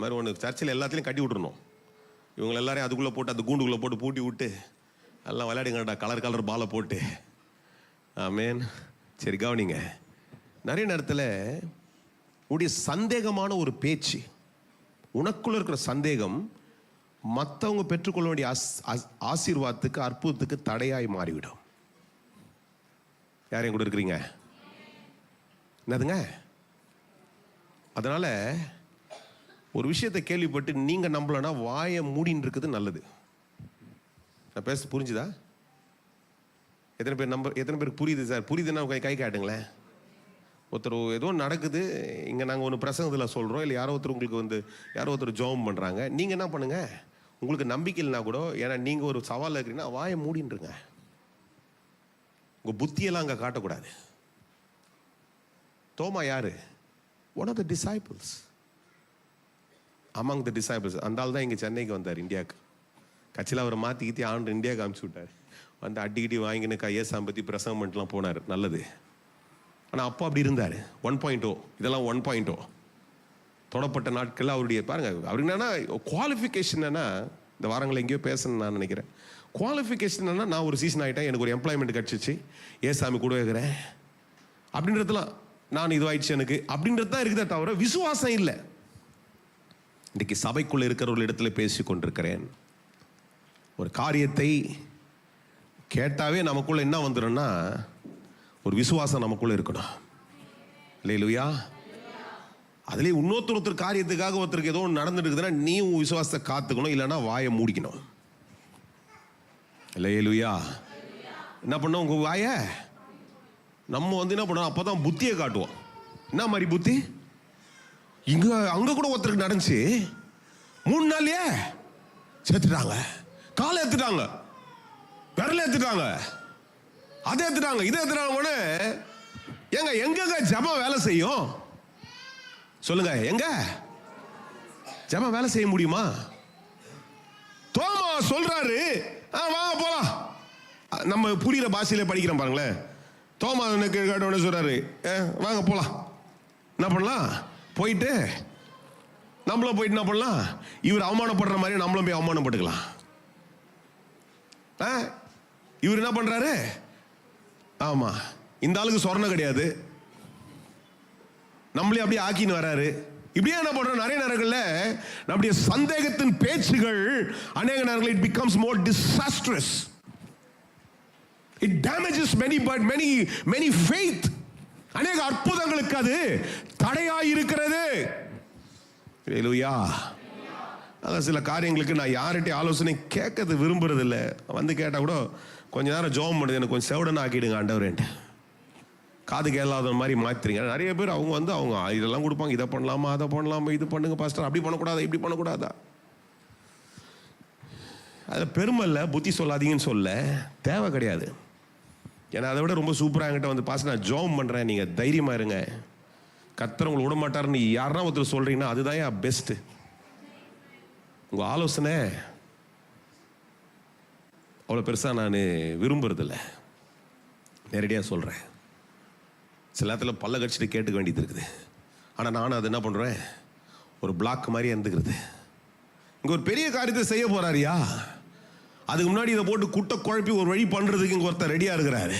மாதிரி ஒன்று சர்ச்சில் எல்லாத்துலேயும் கட்டி விட்றணும். இவங்க எல்லாரையும் அதுக்குள்ளே போட்டு அந்த கூண்டுக்குள்ளே போட்டு பூட்டி விட்டு எல்லாம் விளையாடுங்கடா, கலர் பாலை போட்டு. ஆமேன். சரி கவனிங்க, நிறைய நேரத்தில் உடைய சந்தேகமான ஒரு பேச்சு, உனக்குள்ள இருக்கிற சந்தேகம் மற்றவங்க பெற்றுக்கொள்ள வேண்டிய ஆசீர்வாதத்துக்கு அற்புதத்துக்கு தடையாய் மாறிவிடும். யாரையும் கூட இருக்கிறீங்க? என்னதுங்க? அதனால ஒரு விஷயத்தை கேள்விப்பட்டு நீங்க நம்பலன்னா வாயை மூடின்னு இருக்குது நல்லது. நான் பேச புரிஞ்சுதா? எத்தனை பேருக்கு புரியுது சார்? புரியுதுன்னா கை காட்டுங்களேன். ஒருத்தர் ஏதோ நடக்குது இங்கே, நாங்கள் ஒன்று பிரசங்கத்தில் சொல்கிறோம், இல்லை யாரோ ஒருத்தர் ஜெபம் பண்ணுறாங்க. நீங்கள் என்ன பண்ணுங்க, உங்களுக்கு நம்பிக்கை இல்லைனா கூட, ஏன்னா நீங்கள் ஒரு சவாலில் இருக்கிறீங்கன்னா வாயை மூடின்றுங்க. உங்கள் புத்தியெல்லாம் அங்கே காட்டக்கூடாது. தோமா யாரு? One of the disciples, among the disciples. அந்த ஆள் தான் இங்கே சென்னைக்கு வந்தார், இந்தியாவுக்கு. கட்சியில் அவரை மாற்றிக்கித்தி ஆண்டு இந்தியாவுக்கு அனுப்பிச்சி விட்டார். வந்து அடிக்கடி வாங்கின்னு கையேசாம் பற்றி பிரசங்கம் பண்ணிட்டுலாம் போனார். நல்லது. ஆனால் அப்போ அப்படி இருந்தார். 1.0 இதெல்லாம் 1.0 தொடப்பட்ட நாட்களில் அவருடைய பாருங்க. அவருக்கு என்னன்னா குவாலிஃபிகேஷன் என்னன்னா, இந்த வாரங்களில் எங்கேயோ பேசணும்னு நான் நினைக்கிறேன். குவாலிஃபிகேஷன் என்னன்னா, நான் ஒரு சீசன் ஆகிட்டேன், எனக்கு ஒரு எம்ப்ளாய்மெண்ட் கிடச்சிச்சு, ஏசாமி கூட இருக்கிறேன் அப்படின்றதுலாம், நான் இது ஆயிடுச்சு எனக்கு அப்படின்றது தான் இருக்குதே தவிர விசுவாசம் இல்லை. இன்றைக்கு சபைக்குள்ளே இருக்கிற ஒரு இடத்துல பேசி கொண்டிருக்கிறேன். ஒரு காரியத்தை கேட்டாவே நமக்குள்ள என்ன வந்துடும்னா, ஒரு விசுவாசம் நமக்குள்ள இருக்கணும். அல்லேலூயா. அதுலேயே இன்னொருத்தர் காரியத்துக்காக ஒருத்தருக்கு ஏதோ ஒன்று நடந்துட்டு இருக்குதுன்னா நீ உன் விசுவாசத்தை காத்துக்கணும், இல்லைன்னா வாயை மூடிக்கணும். அல்லேலூயா. என்ன பண்ணோம், உங்க வாயை நம்ம என்ன பண்ணோம், அப்போதான் புத்தியை காட்டுவோம். என்ன மாதிரி புத்தி? அங்க கூட ஒருத்தருக்கு நடந்துச்சு, 3 நாள்லயே செத்துட்டாங்க. காலை ஏத்துட்டாங்க, விரல ஏத்துட்டாங்க, அதை ஏத்துட்டாங்க, இதை ஏத்துட்டாங்க. எங்க ஜெபம் வேலை செய்யும் சொல்லுங்க? எங்க ஜெபம் வேலை செய்ய முடியுமா? தோமா சொல்றாரு, வாங்க போலாம். நம்ம புரியுற பாஷையில படிக்கிறோம் பாருங்களேன். தோமா கேட்டோன்னு சொல்றாரு, வாங்க போலாம். என்ன பண்ணலாம்? போயிட்டு நம்மளும் போயிட்டு என்ன பண்ணலாம்? இவர் அவமானப்படுற மாதிரி நம்மளும் போய் அவமானப்பட்டுக்கலாம். இவர் என்ன பண்றாரு? ஆமா, இந்த ஆளுக்கு சொர்ணம் கிடையாது, நம்மளே அப்படியே ஆக்கின்னு வராரு. இப்படியே என்ன பண்றோம்? நிறைய நேரங்கள்ல நம்முடைய சந்தேகத்தின் பேச்சுகள் அநேக நேரங்களில் it becomes more disastrous. It damages many faith. அநேக அற்புதங்களுக்கு அது தடையாய் இருக்கிறது. ஹல்லேலூயா. அதான் சில காரியங்களுக்கு நான் யார்கிட்ட ஆலோசனை கேட்கறது விரும்புறது இல்லை. வந்து கேட்டால் கூட கொஞ்ச நேரம் ஜெபம் பண்ணுது, எனக்கு கொஞ்சம் செவடன் ஆக்கிடுங்க ஆண்டவரேன்ட்டு. காது கேளாத மாதிரி மாற்றிடுங்க. நிறைய பேர் அவங்க இதெல்லாம் கொடுப்பாங்க, இதை பண்ணலாமா அதை பண்ணலாமா, இது பண்ணுங்க பாஸ்டர், அப்படி பண்ணக்கூடாதா இப்படி பண்ணக்கூடாதா. அது பெருமை இல்லை, புத்தி சொல்லாதீங்கன்னு சொல்ல தேவை கிடையாது. ஏன்னா அதை விட ரொம்ப சூப்பராக என்கிட்ட வந்து பாஸ்டர் நான் ஜெபம் பண்ணுறேன், நீங்கள் தைரியமாக இருங்க, கர்த்தர் உங்களை விட மாட்டாருன்னு யாருன்னா ஒருத்தர் சொல்கிறீங்கன்னா அதுதான் பெஸ்ட்டு. உங்கள் ஆலோசனை அவ்வளோ பெருசாக நான் விரும்புறதில்ல, நேரடியாக சொல்கிறேன். சில நேரத்தில் பல்ல கடிச்சிட்டு கேட்டுக்க வேண்டியது இருக்குது. ஆனால் நானும் அது என்ன பண்ணுறேன், ஒரு பிளாக் மாதிரி இருந்துக்கிறது. இங்கே ஒரு பெரிய காரியத்தை செய்ய போகிறாரியா, அதுக்கு முன்னாடி இதை போட்டு குட்டை குழப்பி ஒரு வழி பண்ணுறதுக்கு இங்கே ஒருத்தர் ரெடியாக இருக்கிறாரு.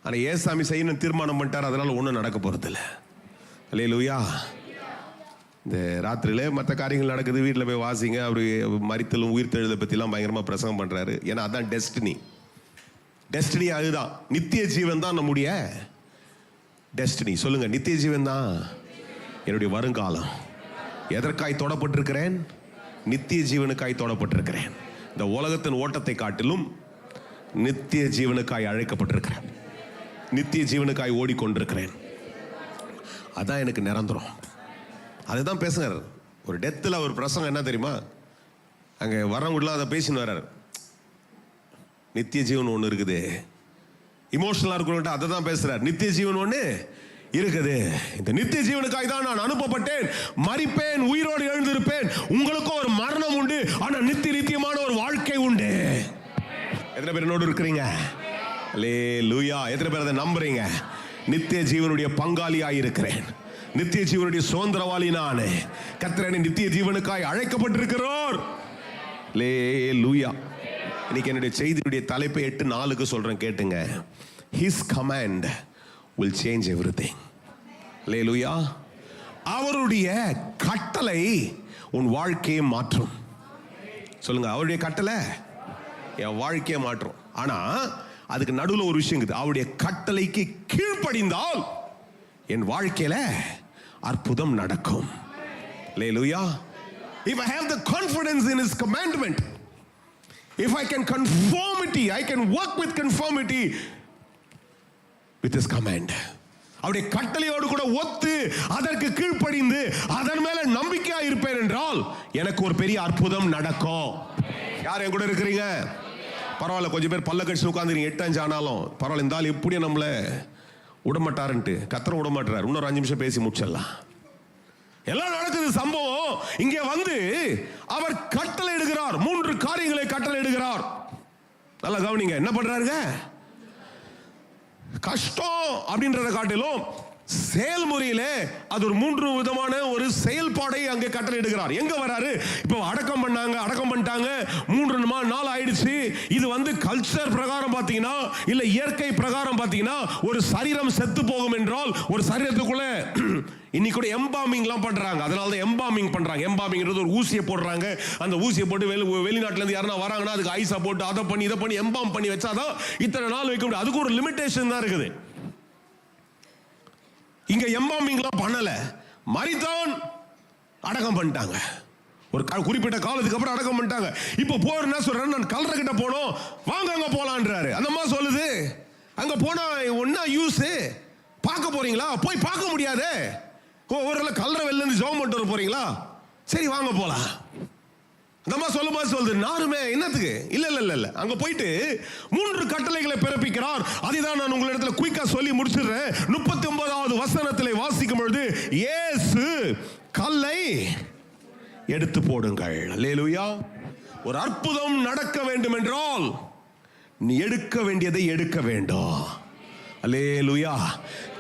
ஆனால் ஏசாமி செய்யணும் தீர்மானம் பண்ணிட்டார், அதனால் ஒன்றும் நடக்க போகிறதில்ல. அல்லேலூயா. இந்த ராத்திரியில் மற்ற காரியங்கள் நடக்குது, வீட்டில் போய் வாசிங்க. அவர் மரித்தலும் உயிர்த்தெழுதை பற்றிலாம் பயங்கரமாக பிரசங்கம் பண்ணுறாரு. ஏன்னா அதுதான் டெஸ்டினி அதுதான். நித்திய ஜீவன் தான் நம்முடைய டெஸ்டினி. சொல்லுங்க, நித்திய ஜீவன் தான் என்னுடைய வருங்காலம். எதற்காய் தொடப்பட்டிருக்கிறேன்? நித்திய ஜீவனுக்காய் தொடப்பட்டிருக்கிறேன். இந்த உலகத்தின் ஓட்டத்தை காட்டிலும் நித்திய ஜீவனுக்காய் அழைக்கப்பட்டிருக்கிறேன், நித்திய ஜீவனுக்காய் ஓடிக்கொண்டிருக்கிறேன். அதான் எனக்கு நிரந்தரம். அதுதான் பேசுகிறார். ஒரு டெத்தில் ஒரு பிரசங்கம் என்ன தெரியுமா, அங்கே வரவங்களாம் அதை பேசின்னு வர்றார். நித்திய ஜீவன் ஒன்று இருக்குது, இமோஷனலாக இருக்கணும்ட்டு அதை தான் பேசுகிறார். நித்திய ஜீவன் ஒன்று இருக்குது, இந்த நித்திய ஜீவனுக்காக தான் நான் அனுப்பப்பட்டேன், மரிப்பேன், உயிரோடு எழுந்திருப்பேன். உங்களுக்கும் ஒரு மரணம் உண்டு, ஆனால் நித்தியமான ஒரு வாழ்க்கை உண்டு. எத்தனை பேர் என்னோடு இருக்கிறீங்க? அல்லேலூயா. எத்தனை பேர் அதை நம்புறீங்க? நித்திய ஜீவனுடைய பங்காளியாய் இருக்கிறேன், நித்திய ஜீவனுடைய சுதந்திரவாளி நான். கர்த்தர் நித்திய ஜீவனுக்காய் அழைக்கப்பட்டிருக்கிறார். அல்லேலூயா. இன்னைக்கு என்னுடைய செய்தியுடைய தலைப்பை 8:4 சொல்றேன், கேட்டுங்க. His command will change everything. அல்லேலூயா. அவருடைய கட்டளை உன் வாழ்க்கையை மாற்றும். சொல்லுங்க, அவருடைய கட்டளை என் வாழ்க்கையை மாற்றும். ஆனா அதுக்கு நடுவில் ஒரு விஷயம் இருக்குது. அவருடைய கட்டளைக்கு கீழ்ப்படிந்தால் என் வாழ்க்கையில அற்புதம் நடக்கும். அல்லேலூயா. If I have the confidence in his commandment, if I can conformity, I can work with conformity with his command. அவருடைய கட்டளையோடு கூட ஒத்து அதற்கு கீழ்ப்படிந்து அதன் மேல நம்பிக்கையா இருப்பேன் என்றால் எனக்கு ஒரு பெரிய அற்புதம் நடக்கும். யார் என் கூட இருக்கிறீங்க? பரவாயில்ல, கொஞ்சம் பேர் பல்ல கடிச்சு உட்காந்துருங்க. 8-5 ஆனாலும் பரவாயில்ல, இந்த ஆள் எப்படியே நம்மளை விடமாட்டாருன்ட்டு. கர்த்தர் விடமாட்டார். இன்னொரு 5 நிமிஷம் பேசி முடிச்சிடலாம். எல்லாம் நடக்குது சம்பவம். இங்கே வந்து அவர் கட்டளை இடுகிறார். 3 காரியங்களை கட்டளை இடுகிறார். நல்லா கவனிங்க. என்ன பண்றாருங்க? கஷ்டம் அப்படின்றத காட்டிலும் செயல்முறையிலே அது ஒரு 3 விதமான ஒரு செயல்பாடை அங்கே கட்டளை இடுகிறார். எங்க வராரு? இப்போ அடக்கம் பண்ணிட்டாங்க 3 நாள் ஆயிடுச்சு. இது வந்து கல்ச்சர் பிரகாரம் பார்த்தீங்கன்னா, இல்ல இயற்கை பிரகாரம் பார்த்தீங்கன்னா, ஒரு சரீரம் செத்து போகும் என்றால் ஒரு சரீரத்துக்குள்ள இன்னைக்கு கூட எம்பாமிங்லாம் பண்றாங்க. அதனால தான் எம்பாமிங் பண்றாங்க. எம்பாமிங்கிறது ஒரு ஊசியை போடுறாங்க. அந்த ஊசியை போட்டு வெளிநாட்டுல இருந்து யாரா வராங்கன்னா அதுக்கு ஐஸா போட்டு அதை பண்ணி இதை பண்ணி எம்பாம் பண்ணி வச்சாதான் இத்தனை நாள் வைக்க முடியும். அதுக்கு ஒரு லிமிடேஷன் தான் இருக்குது. இங்க எம்பாமிங்லாம் பண்ணல, மரித்தான், அடக்கம் பண்ணிட்டாங்க. ஒரு குறிப்பிட்ட காலத்துக்கு அப்புறம் அடக்கம் பண்ணிட்டாங்க. இப்போ போர் என்ன சொல்றேன், நான் கல்லறை கிட்ட போனோம், வாங்க அங்க போலான்றாரு. அந்த அம்மா சொல்லுது, அங்க போனா ஒன்னா யூஸ் பார்க்க போறீங்களா? போய் பார்க்க முடியாது. ஒரு கல்லறை வெளில இருந்து ஜெபம் பண்ணிட்டு வர போறீங்களா? சரி வாங்க போலாம். அந்த அம்மா சொல்லுது, நானுமே என்னத்துக்கு? இல்ல அங்க போயிட்டு 3 கட்டளைகளை பிறப்பிக்கிறார். அதுதான் நான் உங்களிடத்துல குயிக்கா சொல்லி முடிச்சிடுறேன். 39வது வசனத்திலே வாசிக்கும் பொழுது, இயேசு கல்லை எடுத்து போடுங்கள். அல்லேலூயா. ஒரு அற்புதம் நடக்க வேண்டும் என்றால் நீ எடுக்க வேண்டியதை எடுக்க வேண்டும். அல்லேலூயா.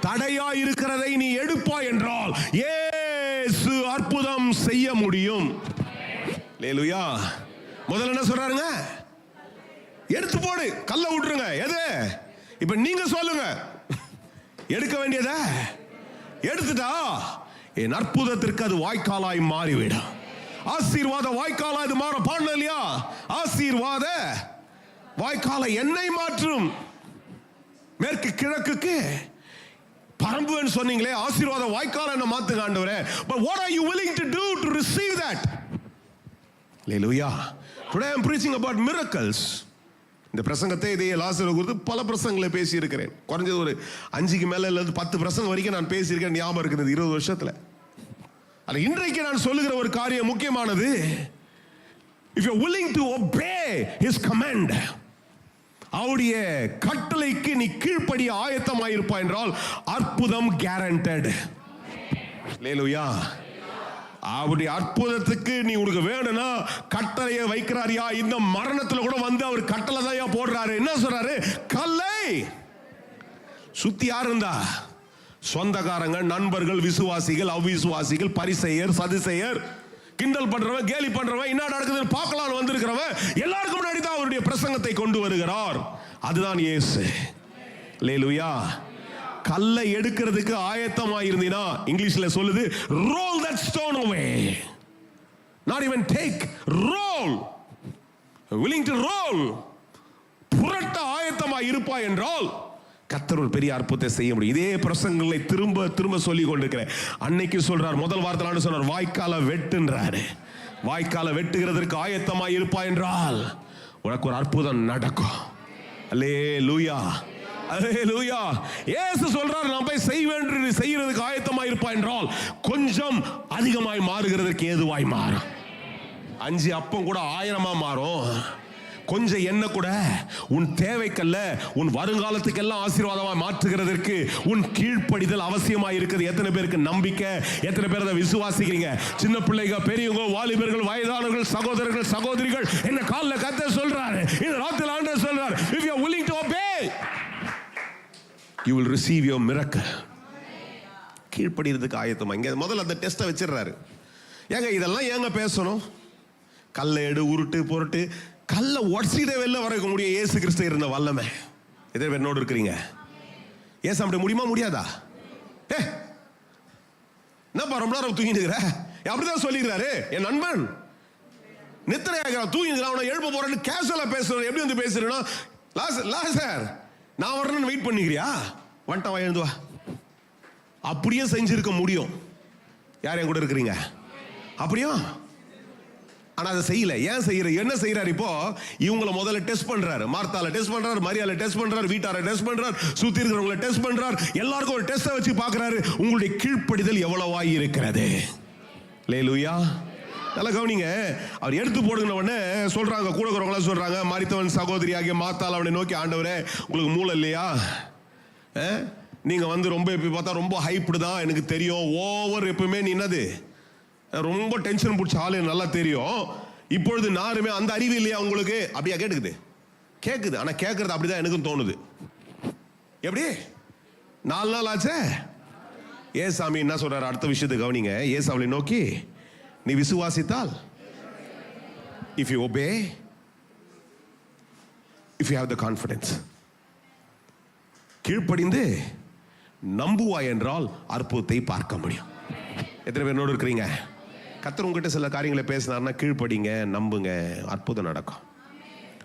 தடையா இருக்கிறதை நீ எடுப்பாய் என்றால் இயேசு அற்புதம் செய்ய முடியும். அல்லேலூயா. முதல்ல என்ன சொல்றாருங்க? எடுத்து போடு, கல்ல விட்டுருங்க. எது? இப்ப நீங்க சொல்லுங்க, எடுக்க வேண்டியத எடுத்துட்டா என் அற்புதத்திற்கு அது வாய்க்காலாய் மாறிவிடும். ஆசீர்வாத வாய்க்காலா இது மாற பாடல இல்லையா? ஆசீர்வாத வாய்க்கால என்னை மாற்றும். மேற்கு கிழக்குக்கு பரம்புன்னு சொன்னீங்களே, ஆசீர்வாத வாய்க்கால என்ன மாத்துங்க ஆண்டவரே. But what are you willing to do to receive that? Hallelujah. Today I am preaching about miracles. இந்த பிரசங்கத்தை இதே லாசரு குறித்து பல பிரசங்களை பேசி இருக்கிறேன். குறைஞ்சது ஒரு 5க்கு மேல இல்ல 10 பிரசங்கம் வரைக்கும் நான் பேசியிருக்கேன். ஞாபகம் இருக்குது 20 வருஷத்துல. ஆனா இன்றைக்கு நான் சொல்லுகிற ஒரு காரியம் முக்கியமானது. If you are willing to obey his command, அவருடைய கட்டளைக்கு நீ கீழ்ப்படிய ஆயத்தமாயிருப்பாய் என்றால் அற்புதம் guaranteed. அல்லேலூயா. அவருடைய அற்புதத்துக்கு நீ உனக்கு வேணும்னா கட்டளையை வைக்கிறாரியா? இந்த மரணத்துல கூட வந்து அவர் கட்டளை தான் போடுறாரு. என்ன சொல்றாரு? கல்லை சுத்தி யார் இருந்தா? சொந்தக்காரங்க, நண்பர்கள், விசுவாசிகள், அவ்விசுவாசிகள், பரிசேயர், சதுசேயர், கிண்டல் பண்றவன், கேலி பண்றவன், என்ன நடக்குதுன்னு பார்க்கலாம்னு வந்திருக்கிறவன் எல்லாருக்கும் முன்னாடி தான் அவருடைய பிரசங்கத்தை கொண்டு வருகிறார். அதுதான் இயேசு. அல்லேலூயா. கல்லை எடுக்கிறதுக்கு ஆயத்தமா இருந்தீனா, இங்கிலீஷ்ல சொல்லுது roll that stone away. Not even take, roll. Willing to roll. புரட்ட ஆயத்தமா இருப்பாய் என்றால் கர்த்தர் ஒரு பெரிய அற்புதத்தை செய்ய முடியும். இதே பிரசங்கங்களை திரும்ப திரும்ப சொல்லி கொண்டிருக்கிறேன். அன்னைக்கு சொல்றார், முதல் வார்த்தையில சொன்னார் வாய்க்கால வெட்டுன்றாரு. வாய்க்கால வெட்டுகிறதற்கு ஆயத்தமா இருப்பாய் என்றால் உனக்கு ஒரு அற்புதம் நடக்கும். அல்லேலூயா. அல்லேலூயா. இயேசு சொல்றார், நான் போய் செய்யறதுக்கு ஆயத்தமா இருப்பாய் என்றால் கொஞ்சம் அதிகமாய் மாறுகிறதற்கு ஏதுவாய் மாறும். 5 அப்பம் கூட 1000 மாறும். கொஞ்சம் என்ன கூட உன் தேவைக்கல்ல, உன் வருங்காலத்துக்கெல்லாம் ஆசீர்வாதமாக மாற்றுகிறதற்கு உன் கீழ்ப்படிதல் அவசியமாக இருக்குது. எத்தனை பேருக்கு நம்பிக்கை? எத்தனை பேர் அதை விசுவாசிக்கிறீங்க? சின்ன பிள்ளைங்க, பெரியவங்க, வாலிபர்கள், வயதானவர்கள், சகோதரர்கள், சகோதரிகள், என்ன காலில் கர்த்தர் சொல்றாரு, இந்த ராத்திரியில் ஆண்டவர் சொல்றார், if you are willing to obey, you will receive your miracle. கீழ்ப்படிறதுக்கு ஆயத்தமா. இங்க முதல்ல அந்த டெஸ்ட்டை வச்சிடுறாரு. ஏங்க இதெல்லாம் ஏங்க பேசணும்? கல்லை எடு, உருட்டு, பொருட்டு, கல்லை உடச்சிட்டே வெளில வரைக்க முடியும். இயேசு கிறிஸ்து இருந்த வல்லமை. எதே என்னோடு இருக்கிறீங்க? ஏசு அப்படி முடியுமா? முடியாதா? என்னப்பா ரொம்ப நேரம் தூங்கிட்டு இருக்கிற? அப்படிதான் சொல்லிக்கிறாரு. என் நண்பன் நித்திரையாக தூங்கிட்டு அவனை எழுப்ப போறேன்னு கேஷுவலா பேசுறேன். எப்படி வந்து பேசுறேன்னா, லாசர் நான் வரணும்னு வெயிட் பண்ணிக்கிறியா? வந்துட்டா எழுந்து வா. அப்படியே செஞ்சிருக்க முடியும். யார் என் கூட இருக்கிறீங்க? அப்படியும் ஆனா அதை செய்யல. ஏன் செய்யற? என்ன செய்யறாரு? இப்போ இவங்களை முதல்ல டெஸ்ட் பண்றாரு. மார்த்தால டெஸ்ட் பண்றாரு, மரியாதை டெஸ்ட் பண்றாரு, வீட்டாரை டெஸ்ட் பண்றாரு, சுத்தி இருக்கிறவங்களை டெஸ்ட் பண்றாரு. எல்லாருக்கும் ஒரு டெஸ்ட்டை வச்சு பாக்குறாரு, உங்களுடைய கீழ்ப்படிதல் எவ்வளவாய் இருக்கிறது. அல்லேலூயா. நல்லா கவனிங்க. அவர் எடுத்து போடுங்க உடனே சொல்றாங்க, கூட இருக்கிறவங்களா சொல்றாங்க, மரித்தவன் சகோதரி ஆகிய மார்த்தாள் அவனை நோக்கி, ஆண்டவரே உங்களுக்கு மூளை இல்லையா? நீங்க வந்து ரொம்ப எப்ப பார்த்தா ரொம்ப ஹைப்டு தான், எனக்கு தெரியும். ஓவர் எப்பவுமே நீ என்னது ரொம்ப டென்ஷன் பிடிச்ச ஆளு நல்லா தெரியும். இப்பொழுது நாருமே அந்த அறிவு இல்லையா உங்களுக்கு? அப்படியா? கேட்டுக்குது, கேட்குது. ஆனா கேட்கறது அப்படிதான் எனக்கும் தோணுது. எப்படி 4 நாள் ஆச்சே? ஏசாமி என்ன சொல்றாரு? அடுத்த விஷயத்தை கவனிங்க. ஏசாமி நோக்கி, நீ விசுவாசித்தால், if you obey, if you have the confidence, கீழ்ப்படிந்து நம்புவாய் என்றால் அற்புதத்தை பார்க்க முடியும். எத்தனை பேர் என்னோடு இருக்கிறீங்க? கர்த்தர் உங்ககிட்ட சில காரியங்களை பேசினார்னா கீழ்ப்படிங்க, நம்புங்க, அற்புதம் நடக்கும்.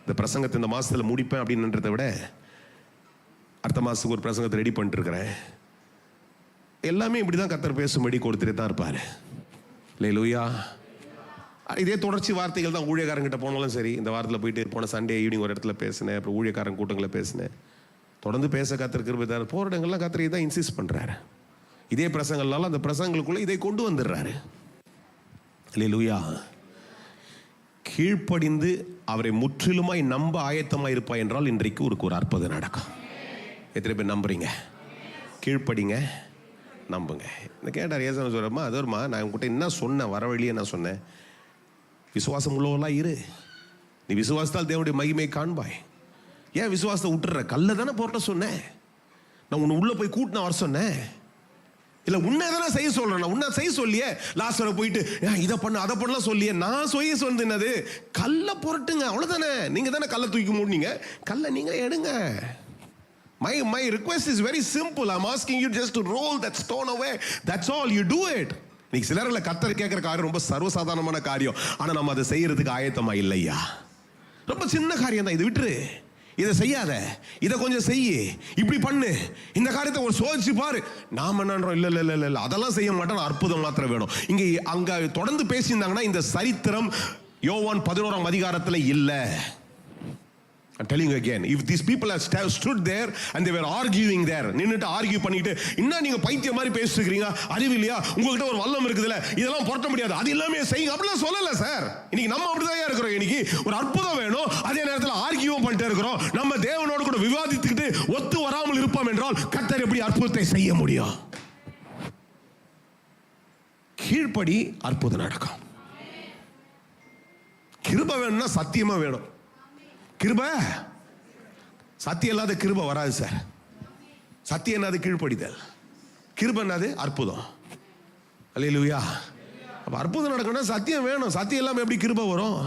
இந்த பிரசங்கத்தை இந்த மாசத்துல முடிப்பேன் அப்படின்றத விட அடுத்த மாசத்துக்கு ஒரு பிரசங்கத்தை ரெடி பண்ணிட்டு இருக்கிறேன். எல்லாமே இப்படிதான் கர்த்தர் பேசும்படி கொடுத்துட்டே தான் இருப்பாரு. அல்லேலூயா. இதே தொடர்ச்சி வார்த்தைகள் தான். ஊழியக்காரங்கிட்ட போனாலும் சரி, இந்த வாரத்தில் போயிட்டு போன சண்டே ஈவினிங் ஒரு இடத்துல பேசினேன், அப்புறம் ஊழியக்காரன் கூட்டங்களை பேசினேன். தொடர்ந்து பேச கர்த்தர் கிருபை தரார். போற இடங்கள்லாம் கர்த்தர் தான் இன்சிஸ்ட் பண்றாரு. இதே பிரசங்கள்னால அந்த பிரசங்களுக்குள்ள இதை கொண்டு வந்துடுறாரு. அல்லேலூயா. கீழ்ப்படிந்து அவரை முற்றிலுமாய் நம்ப ஆயத்தமாய் இருப்பாய் என்றால் இன்றைக்கு ஒரு அற்புதம் நடக்கும். எத்தனை பேர் நம்புறீங்க? கீழ்ப்படிங்க, நம்புங்க. இந்த கேட்டார் ஏசாமி சொல்றமா, அது வருமா, நான் உங்ககிட்ட என்ன சொன்னேன்? வர வழியே நான் சொன்னேன், விசுவாசம் உள்ளவர்களா இரு, நீ விசுவாசத்தால் தேவனுடைய மகிமையை காண்பாய். ஏன் விசுவாசத்தை விட்டுற? கல்ல தானே போட்ட சொன்னேன். நான் உன்னை உள்ள போய் கூட்டின வர சொன்னேன். இல்லை உன்னை தானே செய்ய சொல்றேன். நான் உன்னை செய்ய சொல்லியே லாசரை போயிட்டு இதை பண்ண அதை பண்ணலாம் சொல்லியே. நான் சொன்னது என்னது? கல்லை புரட்டுங்க, அவ்வளோதானே. நீங்கள் தானே கல்லை தூக்கி மூடினீங்க, கல்லை நீங்கள் எடுங்க. My request is very simple. I'm asking you just to roll that stone away. That's all. You do it. இன்னைக்கு சிலர்களை கர்த்தர் கேட்குற காரியம் ரொம்ப சர்வசாதாரணமான காரியம். ஆனால் நம்ம அதை செய்யறதுக்கு ஆயத்தமா இல்லையா? ரொம்ப சின்ன காரியம் தான், இது விட்டுரு, இதை செய்யாத, இதை கொஞ்சம் செய்ய, இப்படி பண்ணு, இந்த காரியத்தை ஒரு சோதிச்சு பாரு. நாம என்னன்றோம், இல்லை இல்லை இல்லை இல்லை அதெல்லாம் செய்ய மாட்டோம், அற்புதம் மாத்திரம் வேணும். இங்கே அங்கே தொடர்ந்து பேசியிருந்தாங்கன்னா இந்த சரித்திரம் யோவான் 11ஆம் அதிகாரத்தில் இல்லை. I'm telling you again, if these people have stood there and they were arguing there, நின்னுட்டு ஆர்கியூ பண்ணிட்டு, இன்னும் நீங்க பைத்தியம் மாதிரி பேசிக்கிறீங்க, அறிவு இல்லையா, உங்ககிட்ட ஒரு வல்லம் இருக்குதுல்ல, இதெல்லாம் புரட்ட முடியாது, அது எல்லாமே செய்யுங்க, அப்படிலாம் சொல்லல சார். இன்னைக்கு நம்ம அப்படிதான் இருக்கிறோம். இன்னைக்கு ஒரு அற்புதம் வேணும், அதே நேரத்தில் ஆர்கியூவும் பண்ணிட்டே இருக்கிறோம். நம்ம தேவனோடு கூட விவாதித்துக்கிட்டு ஒத்து வராமல் இருப்போம் என்றால் கர்த்தர் எப்படி அற்புதத்தை செய்ய முடியும்? கீழ்ப்படி அற்புதம் நடக்கும். கிருபை வேணும்னா சத்தியமா வேணும். கிருபை சத்தியம் இல்லாத கிருபை வராது சார். சத்தியம் என்னது? கீழ்ப்படிதல். கிருபை என்னது? அற்புதம். அல்லேலூயா. அப்ப அற்புதம் நடக்கணும்னா சத்தியம் வேணும். சத்தியம் இல்லாம எப்படி கிருபை வரும்?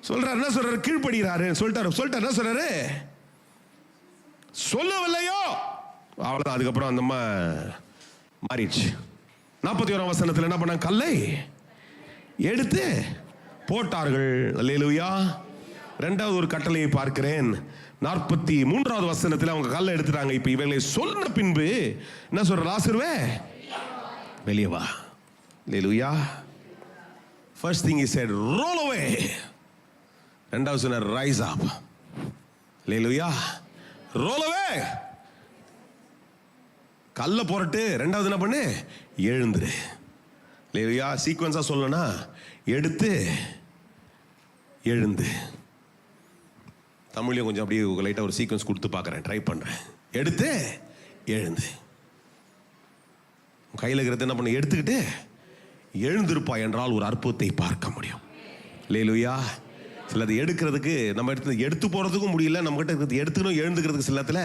சொல்றாரு, என்ன சொல்றாரு? கீழ்ப்படுகிறாரு சொல்லிட்டாரு. என்ன சொல்றாரு? சொல்லவில்லையோ அவ்வளவுதான். அதுக்கப்புறம் அந்த மாறிடுச்சு. 41ஆம் வசனத்தில் என்ன பண்ணாங்க? கல்லை எடுத்து போட்டார்கள். அல்லேலூயா. இரண்டாவது ஒரு கட்டளையை பார்க்கிறேன். 43வது வசனத்தில் அவங்க கல்லை எடுத்துட்டாங்க. இப்ப இவங்களை சொன்ன பின்பு என்ன சொல்ற? லாசருவே வெளியே வா. அல்லேலூயா. First thing he said, roll away. இரண்டாவது சொன்னார், rise up. அல்லேலூயா. roll away. கல்ல புரட்டு. இரண்டாவது என்ன பண்ணு? எழுந்துரு. அல்லேலூயா. சீக்வன்ஸா சொல்லணும்னா எடுத்து எழுந்து. தமிழ்லையும் கொஞ்சம் அப்படியே லைட்டாக ஒரு சீக்வன்ஸ் கொடுத்து பார்க்குறேன், ட்ரை பண்ணுறேன். எடுத்து எழுந்து. கையில் இருக்கிறது என்ன பண்ண? எடுத்துக்கிட்டு எழுந்திருப்பா என்றால் ஒரு அற்புதத்தை பார்க்க முடியும். அல்லேலூயா. சிலது எடுக்கிறதுக்கு நம்ம எடுத்து போகிறதுக்கும் முடியல. நம்மகிட்ட இருக்கிறது எடுத்துக்கணும், எழுந்துக்கிறதுக்கு சில இடத்துல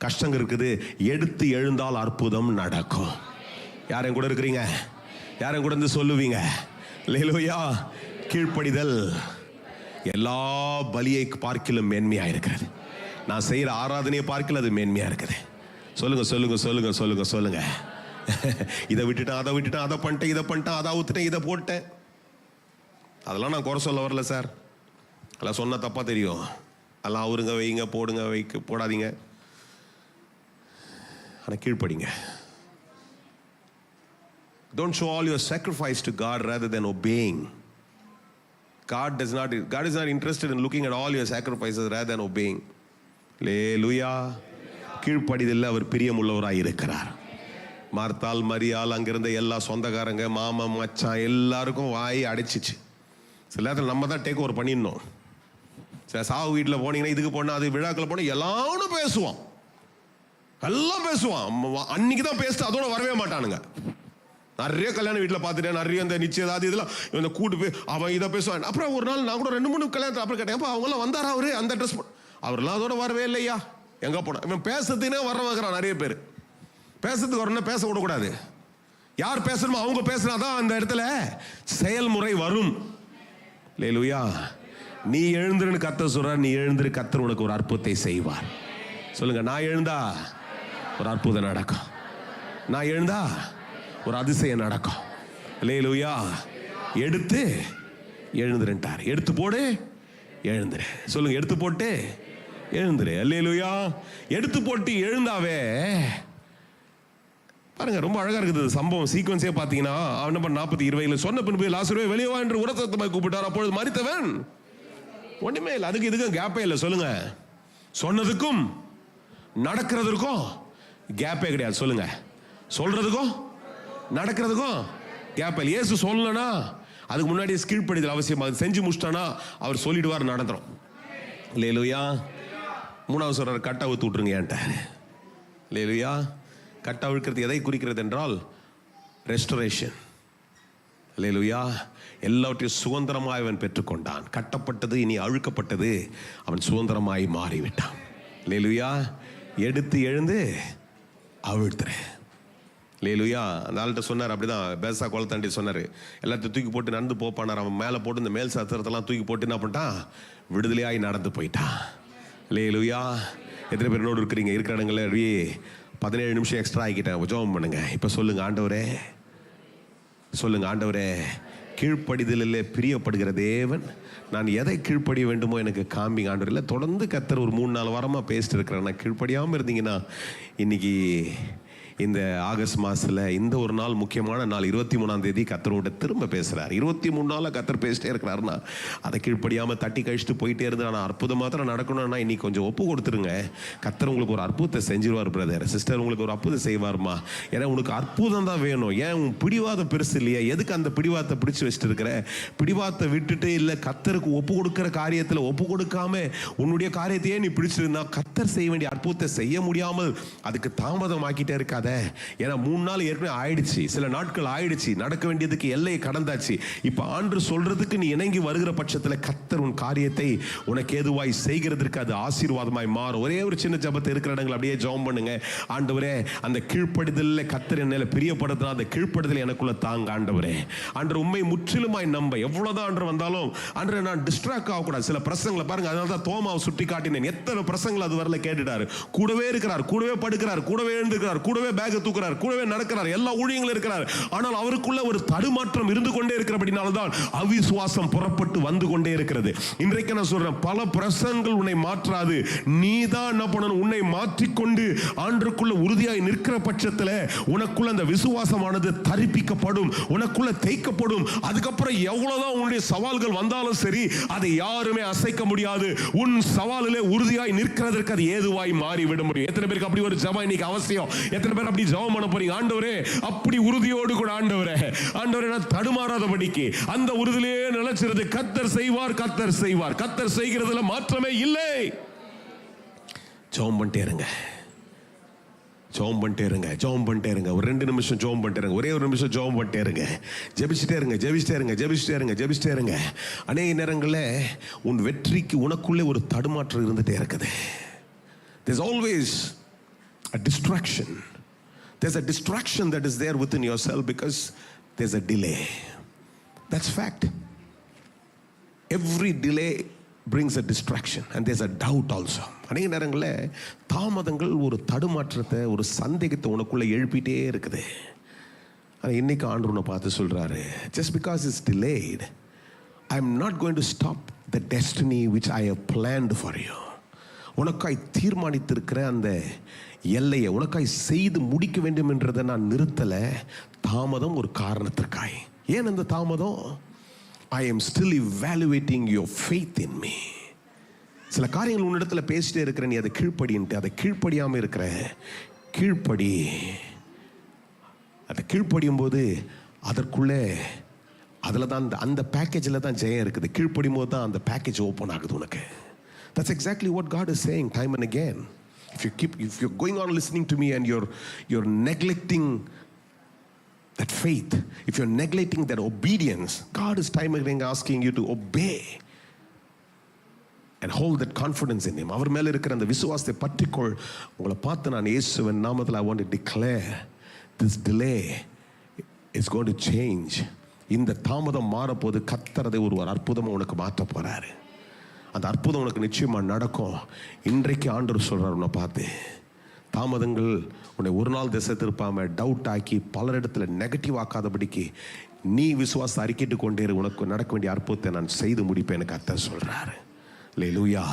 கஷ்டம் இருக்குது. எடுத்து எழுந்தால் அற்புதம் நடக்கும். யாரையும் கூட இருக்கிறீங்க? யாரையும் கூட இருந்து சொல்லுவீங்க? அல்லேலூயா. கீழ்ப்படிதல் எல்லா பலியை பார்க்கிலும் மேன்மையா இருக்கிறது. நான் செய்யற ஆராதனையை பார்க்கல அது மேன்மையா இருக்குது. சொல்லுங்க சொல்லுங்க சொல்லுங்க சொல்லுங்க சொல்லுங்க. இதை விட்டுட்டேன், அதை விட்டுட்டேன், அதை பண்ணிட்டேன், இதை பண்ணிட்டேன், அதை ஊத்துட்டேன், இதை போட்டேன். அதெல்லாம் நான் குறை சொல்ல வரல சார். அதெல்லாம் சொன்ன தப்பா தெரியும். அதெல்லாம் அவருங்க வைங்க, போடுங்க, போடாதீங்க. ஆனால் கீழ்ப்படிங்க. Don't show all your sacrifice to God rather than obeying. God is not interested in looking at all your sacrifices rather than obeying. Hallelujah. கீழ்ப்படிதல்ல அவர் பிரியமுள்ளவராய் இருக்கிறார். மார்த்தாள் மரியாள் அங்கிருந்த எல்லா சொந்தக்காரங்க மாமா மச்சான் எல்லாருக்கும் வாய் அடைச்சிச்சு. சில நேரத்தில் நம்ம தான் டேக் ஓவர் பண்ணிடணும். சில சாவு வீட்டில் போனீங்கன்னா இதுக்கு போனால் அது விழாக்கள் போனால் எல்லாரும் பேசுவான், எல்லாம் பேசுவான். அன்னைக்கு தான் பேசிட்டு அதோட வரவே மாட்டானுங்க. நிறைய கல்யாண வீட்டில் பார்த்துட்டேன், நிறைய இந்த நிச்சயதாது இதெல்லாம் இந்த கூட்டு போய் அவன் இதை பேசுவான். அப்புறம் ஒரு நாள் நான் கூட 2-3 கல்யாணத்தில் அப்புறம் கேட்டேன், அப்போ அவங்களாம் வந்தாரா? அவரு அந்த ட்ரெஸ் அவரெல்லாம் அதோட வரவே இல்லையா? எங்கே போனா? இவன் பேசுறதுனே வர வைக்கிறான். நிறைய பேர் பேசுறதுக்கு வரணும், பேச விடக்கூடாது. யார் பேசணுமோ அவங்க பேசினாதான் அந்த இடத்துல செயல்முறை வரும். அல்லேலூயா. நீ எழுந்துருன்னு கர்த்தர் சொல்றார். நீ எழுந்துரு, கர்த்தர் உனக்கு ஒரு அற்புதத்தை செய்வார். சொல்லுங்க, நான் எழுந்தா ஒரு அற்புதம் நடக்கும். நான் எழுந்தா ஒரு அதிசயம் நடக்கும். அல்லேலூயா. எடுத்து எழுந்துருன்ட்டார். எடுத்து போடு, எழுந்துரு. சொல்லுங்க, எடுத்து போட்டு எழுந்துரு. அல்லேலூயா. எடுத்து போட்டு எழுந்தாவே பாருங்க, ரொம்ப அழகா இருக்குது சம்பவம். சீக்வன்ஸே பார்த்தீங்கன்னா அவன் என்ன பண்ண? 40:20 சொன்ன பின்பு லாசருவே வெளியே வா என்று உரசத்தமாய் கூப்பிட்டார். அப்பொழுது மரித்தவன் ஒண்ணுமே இல்லை. அதுக்கு இதுக்கும் கேப்பே இல்லை. சொல்லுங்க, சொன்னதுக்கும் நடக்கிறதுக்கும் கேப்பே கிடையாது. சொல்லுங்க, சொல்றதுக்கும் நடக்கிறதுக்கும் கேப் இல்லை. இயேசு சொல்லலனா அதுக்கு முன்னாடியே கீழ்ப்படிதல் அவசியம். அது செஞ்சு முடிச்சிட்டானா அவர் சொல்லிடுவார், நடந்துரும். அல்லேலூயா. 3வது சொல்றாரு, கட்டை அவுத்து விட்டுருங்க ஏன்ட்ட. அல்லேலூயா. கட்டை அவிழ்க்கிறது எதை குறிக்கிறது என்றால் ரெஸ்டரேஷன். அல்லேலூயா. எல்லாவற்றையும் சுதந்திரமாய் அவன் பெற்றுக்கொண்டான். கட்டப்பட்டது இனி அழுக்கப்பட்டது, அவன் சுதந்திரமாய் மாறிவிட்டான். அல்லேலூயா. எடுத்து எழுந்து அவிழ்த்துற. அல்லேலூயா. அந்த ஆள்கிட்ட சொன்னார், அப்படிதான் பேசா குளத்தாண்டி சொன்னார், எல்லாத்தையும் தூக்கி போட்டு நடந்து போப்பானார். அவன் மேலே போட்டு இந்த மேல் சத்திரத்தெல்லாம் தூக்கி போட்டு என்ன பண்ணிட்டான், விடுதலையாகி நடந்து போயிட்டான். அல்லேலூயா. எத்தனை பேர் நோடு இருக்கிறீங்க? இருக்கிற இடங்களில் அப்படியே 17 நிமிஷம் எக்ஸ்ட்ரா ஆகிக்கிட்டேன். ஜெபம் பண்ணுங்க. இப்போ சொல்லுங்க, ஆண்டவரே, சொல்லுங்க, ஆண்டவரே, கீழ்ப்படிதலில் பிரியப்படுகிற தேவன், நான் எதை கீழ்ப்படிய வேண்டுமோ எனக்கு காமிங்க ஆண்டவர். இல்லை தொடர்ந்து கர்த்தர் ஒரு 3-4 வாரமாக பேசிட்டு இருக்கிறேன். நான் கீழ்ப்படியாமல் இருந்தீங்கன்னா இன்னைக்கு இந்த ஆகஸ்ட் மாதத்தில் இந்த ஒரு நாள் முக்கியமான நாள், 23ஆம் தேதி கர்த்தரோட திரும்ப பேசுகிறார். 23 நாளாக கர்த்தர் பேசிட்டே இருக்கிறாருன்னா அதை கீழ்ப்படியாமல் தட்டி கழிச்சுட்டு போயிட்டே இருந்து ஆனால் அற்புதம் மாத்திரம் நடக்கணும்னா இன்னைக்கு கொஞ்சம் ஒப்பு கொடுத்துருங்க. கர்த்தர் உங்களுக்கு ஒரு அற்புதத்தை செஞ்சிருவார். பிரதர் சிஸ்டர், உங்களுக்கு ஒரு அற்புதம் செய்வார்மா. ஏன்னா உனக்கு அற்புதம் தான் வேணும். ஏன் உன் பிடிவாதம் பெருசு இல்லையா? எதுக்கு அந்த பிடிவாதத்தை பிடிச்சி வச்சுட்டு இருக்கிற? பிடிவாதத்தை விட்டுட்டு இல்லை கர்த்தருக்கு ஒப்பு கொடுக்குற காரியத்தில் ஒப்பு கொடுக்காம உன்னுடைய காரியத்தையே நீ பிடிச்சிருந்தா கர்த்தர் செய்ய வேண்டிய அற்புதத்தை செய்ய முடியாமல் அதுக்கு தாமதம் ஆக்கிட்டே இருக்காத. ஏன்னா 3 நாள் ஏற்கனவே ஆயிடுச்சு, சில நாட்கள் ஆயிடுச்சு, நடக்க வேண்டியதுக்கு எல்லையை கடந்தாச்சு. இப்ப ஆண்டு சொல்றதுக்கு நீ இணங்கி வருகிற பட்சத்தில் கர்த்தர் உன் காரியத்தை உனக்கு ஏதுவாய் செய்கிறதுக்கு அது ஆசீர்வாதமாய் மாறும். ஒரே ஒரு சின்ன ஜெபத்தை இருக்கிற இடங்கள் அப்படியே ஜெபம் பண்ணுங்க. ஆண்டவரே, அந்த கீழ்ப்படிதலில் கர்த்தர் என்ன பிரியப்படுத்தினா அந்த கீழ்ப்படுதல் எனக்குள்ள தாங்க ஆண்டவரே. ஆண்டவர் உண்மை முற்றிலுமாய் நம்ப எவ்வளவுதான் ஆண்டவர் வந்தாலும் ஆண்டவரே நான் டிஸ்ட்ராக்ட் ஆகக்கூடாது. சில பிரசங்களை பாருங்க, அதனால தான் தோமாவை சுட்டி காட்டினேன். எத்தனை பிரசங்களை அது வரல கேட்டுட்டாரு. கூடவே இருக்கிறார், கூடவே படுக்கிறார், கூடவே எழுந்துக்கிறார், கூடவே பேக் தூக்குறார், கூடவே நடக்கிறார், எல்லா ஊழியங்களும் இருக்கிறார். ஆனால் அவருக்குள்ள ஒரு தடுமாற்றம் இருந்து கொண்டே இருக்கிறபடினால்தான் அவிசுவாசம் புறப்பட்டு வந்து கொண்டே இருக்கிறது. இன்றைக்கு நான் சொல்றேன், பல பிரசங்கள் உன்னை மாற்றாது. நீதான் என்ன பண்ணணும்? உன்னை மாற்றிக்கொண்டு ஆண்டுக்குள்ள உறுதியாய் நிற்கிற பட்சத்தில் உனக்குள்ள அந்த விசுவாசமானது தரிப்பிக்கப்படும், உனக்குள்ள தேய்க்கப்படும். அதுக்கப்புறம் எவ்வளவுதான் உன்னுடைய சவால்கள் வந்தாலும் சரி, அதை யாருமே அசைக்க முடியாது. உன் சவாலிலே உறுதியாய் நிற்கிறதற்கு அது ஏதுவாய் மாறிவிட முடியும். எத்தனை பேருக்கு அப்படி ஒரு ஜெபம் இன்னைக்கு அவசியம்? எத்தனை பேர் அப்படி ஜெபம் பண்ண போறீங்க? ஆண்டவரே, அப்படி உறுதியோடு கூட ஆண்டவரே, ஆண்டவரே நான் தடுமாறாதபடிக்கு அந்த உறுதியிலே நிலைச்சிருந்து கர்த்தர் செய்வார், கர்த்தர் செய்வார். கர்த்தர் செய்கிறதுல மாற்றமே இல்லை. ஜெபம் பண்ணிட்டே இருங்க, ஜெபம் பண்ணிட்டே இருங்க, ஜெபம் பண்ணிட்டே இருங்க. ஒரு 2 நிமிஷம் ஜெபம் பண்ணிட்டே இருங்க. ஒரே ஒரு நிமிஷம் ஜெபம் பண்ணிட்டே இருங்க. ஜெபிச்சிட்டே இருங்க, ஜெபிச்சிட்டே இருங்க, ஜெபிச்சிட்டே இருங்க, ஜெபிச்சிட்டே இருங்க. அநேக நேரங்களில் உன் வெற்றிக்கு உனக்குள்ளே ஒரு தடுமாற்றம் இருந்துட்டே இருக்குது. There's always a distraction. There's a distraction that is there within yourself because there's a delay. That's fact. Every delay brings a distraction and there's a doubt also. அநேக நேரங்களில் தாமதங்கள் ஒரு தடுமாற்றத்தை, ஒரு சந்தேகத்தை உனக்குள்ள எழுப்பிட்டே இருக்குது. ஆனால் இன்னைக்கு ஆண்டவர் உன்னை பார்த்து சொல்றாரு, just because it's delayed, I'm not going to stop the destiny which I have planned for you. உனக்காய் தீர்மானித்திருக்கிற அந்த எல்லையை உனக்காய் செய்து முடிக்க வேண்டும் என்றதை நான் நிறுத்தலை. தாமதம் ஒரு காரணத்திற்காய். ஏன் அந்த தாமதம்? I am still evaluating your faith in me. சில காரியங்கள் உன்னிடத்துல பேசிட்டே இருக்கிற, நீ அதை கீழ்ப்படின்ட்டு அதை கீழ்ப்படியாமல் இருக்கிற. கீழ்ப்படி. அதை கீழ்ப்படியும் போது அதற்குள்ளே அதில் தான் அந்த பேக்கேஜில் தான் ஜெயம் இருக்குது. கீழ்ப்படியும் போது தான் அந்த பேக்கேஜ் ஓப்பன் ஆகுது உனக்கு. That's exactly what God is saying time and again. If you're going on listening to me and you're neglecting that faith, if you're neglecting that obedience, God is time and again asking you to obey and hold that confidence in Him. அவர் மேல இருக்கிற அந்த விசுவாசத்தை பற்றிக்கொள். உங்களை பார்த்து நான் இயேசுவின் நாமத்தில் I want to declare this delay is going to change. இந்த தாமதம் மாறப்போது கர்த்தர் அதை ஒரு அற்புதமாக உனக்கு மாற்ற போறாரு. அந்த அற்புதம் உனக்கு நிச்சயமா நடக்கும். இன்றைக்கு ஆண்டவர் சொல்றார் உன்னை பார்த்து, தாமதங்கள் உன்னை ஒரு நாள் திசை திருப்பாம டவுட் ஆக்கி பலரிடத்துல நெகட்டிவ் ஆக்காதபடிக்கு நீ விசுவாசத்தை அறிக்கிட்டு கொண்டே உனக்கு நடக்க வேண்டிய அற்புதத்தை நான் செய்து முடிப்பேன். எனக்கு கர்த்தர் சொல்றாரு. அல்லேலூயா.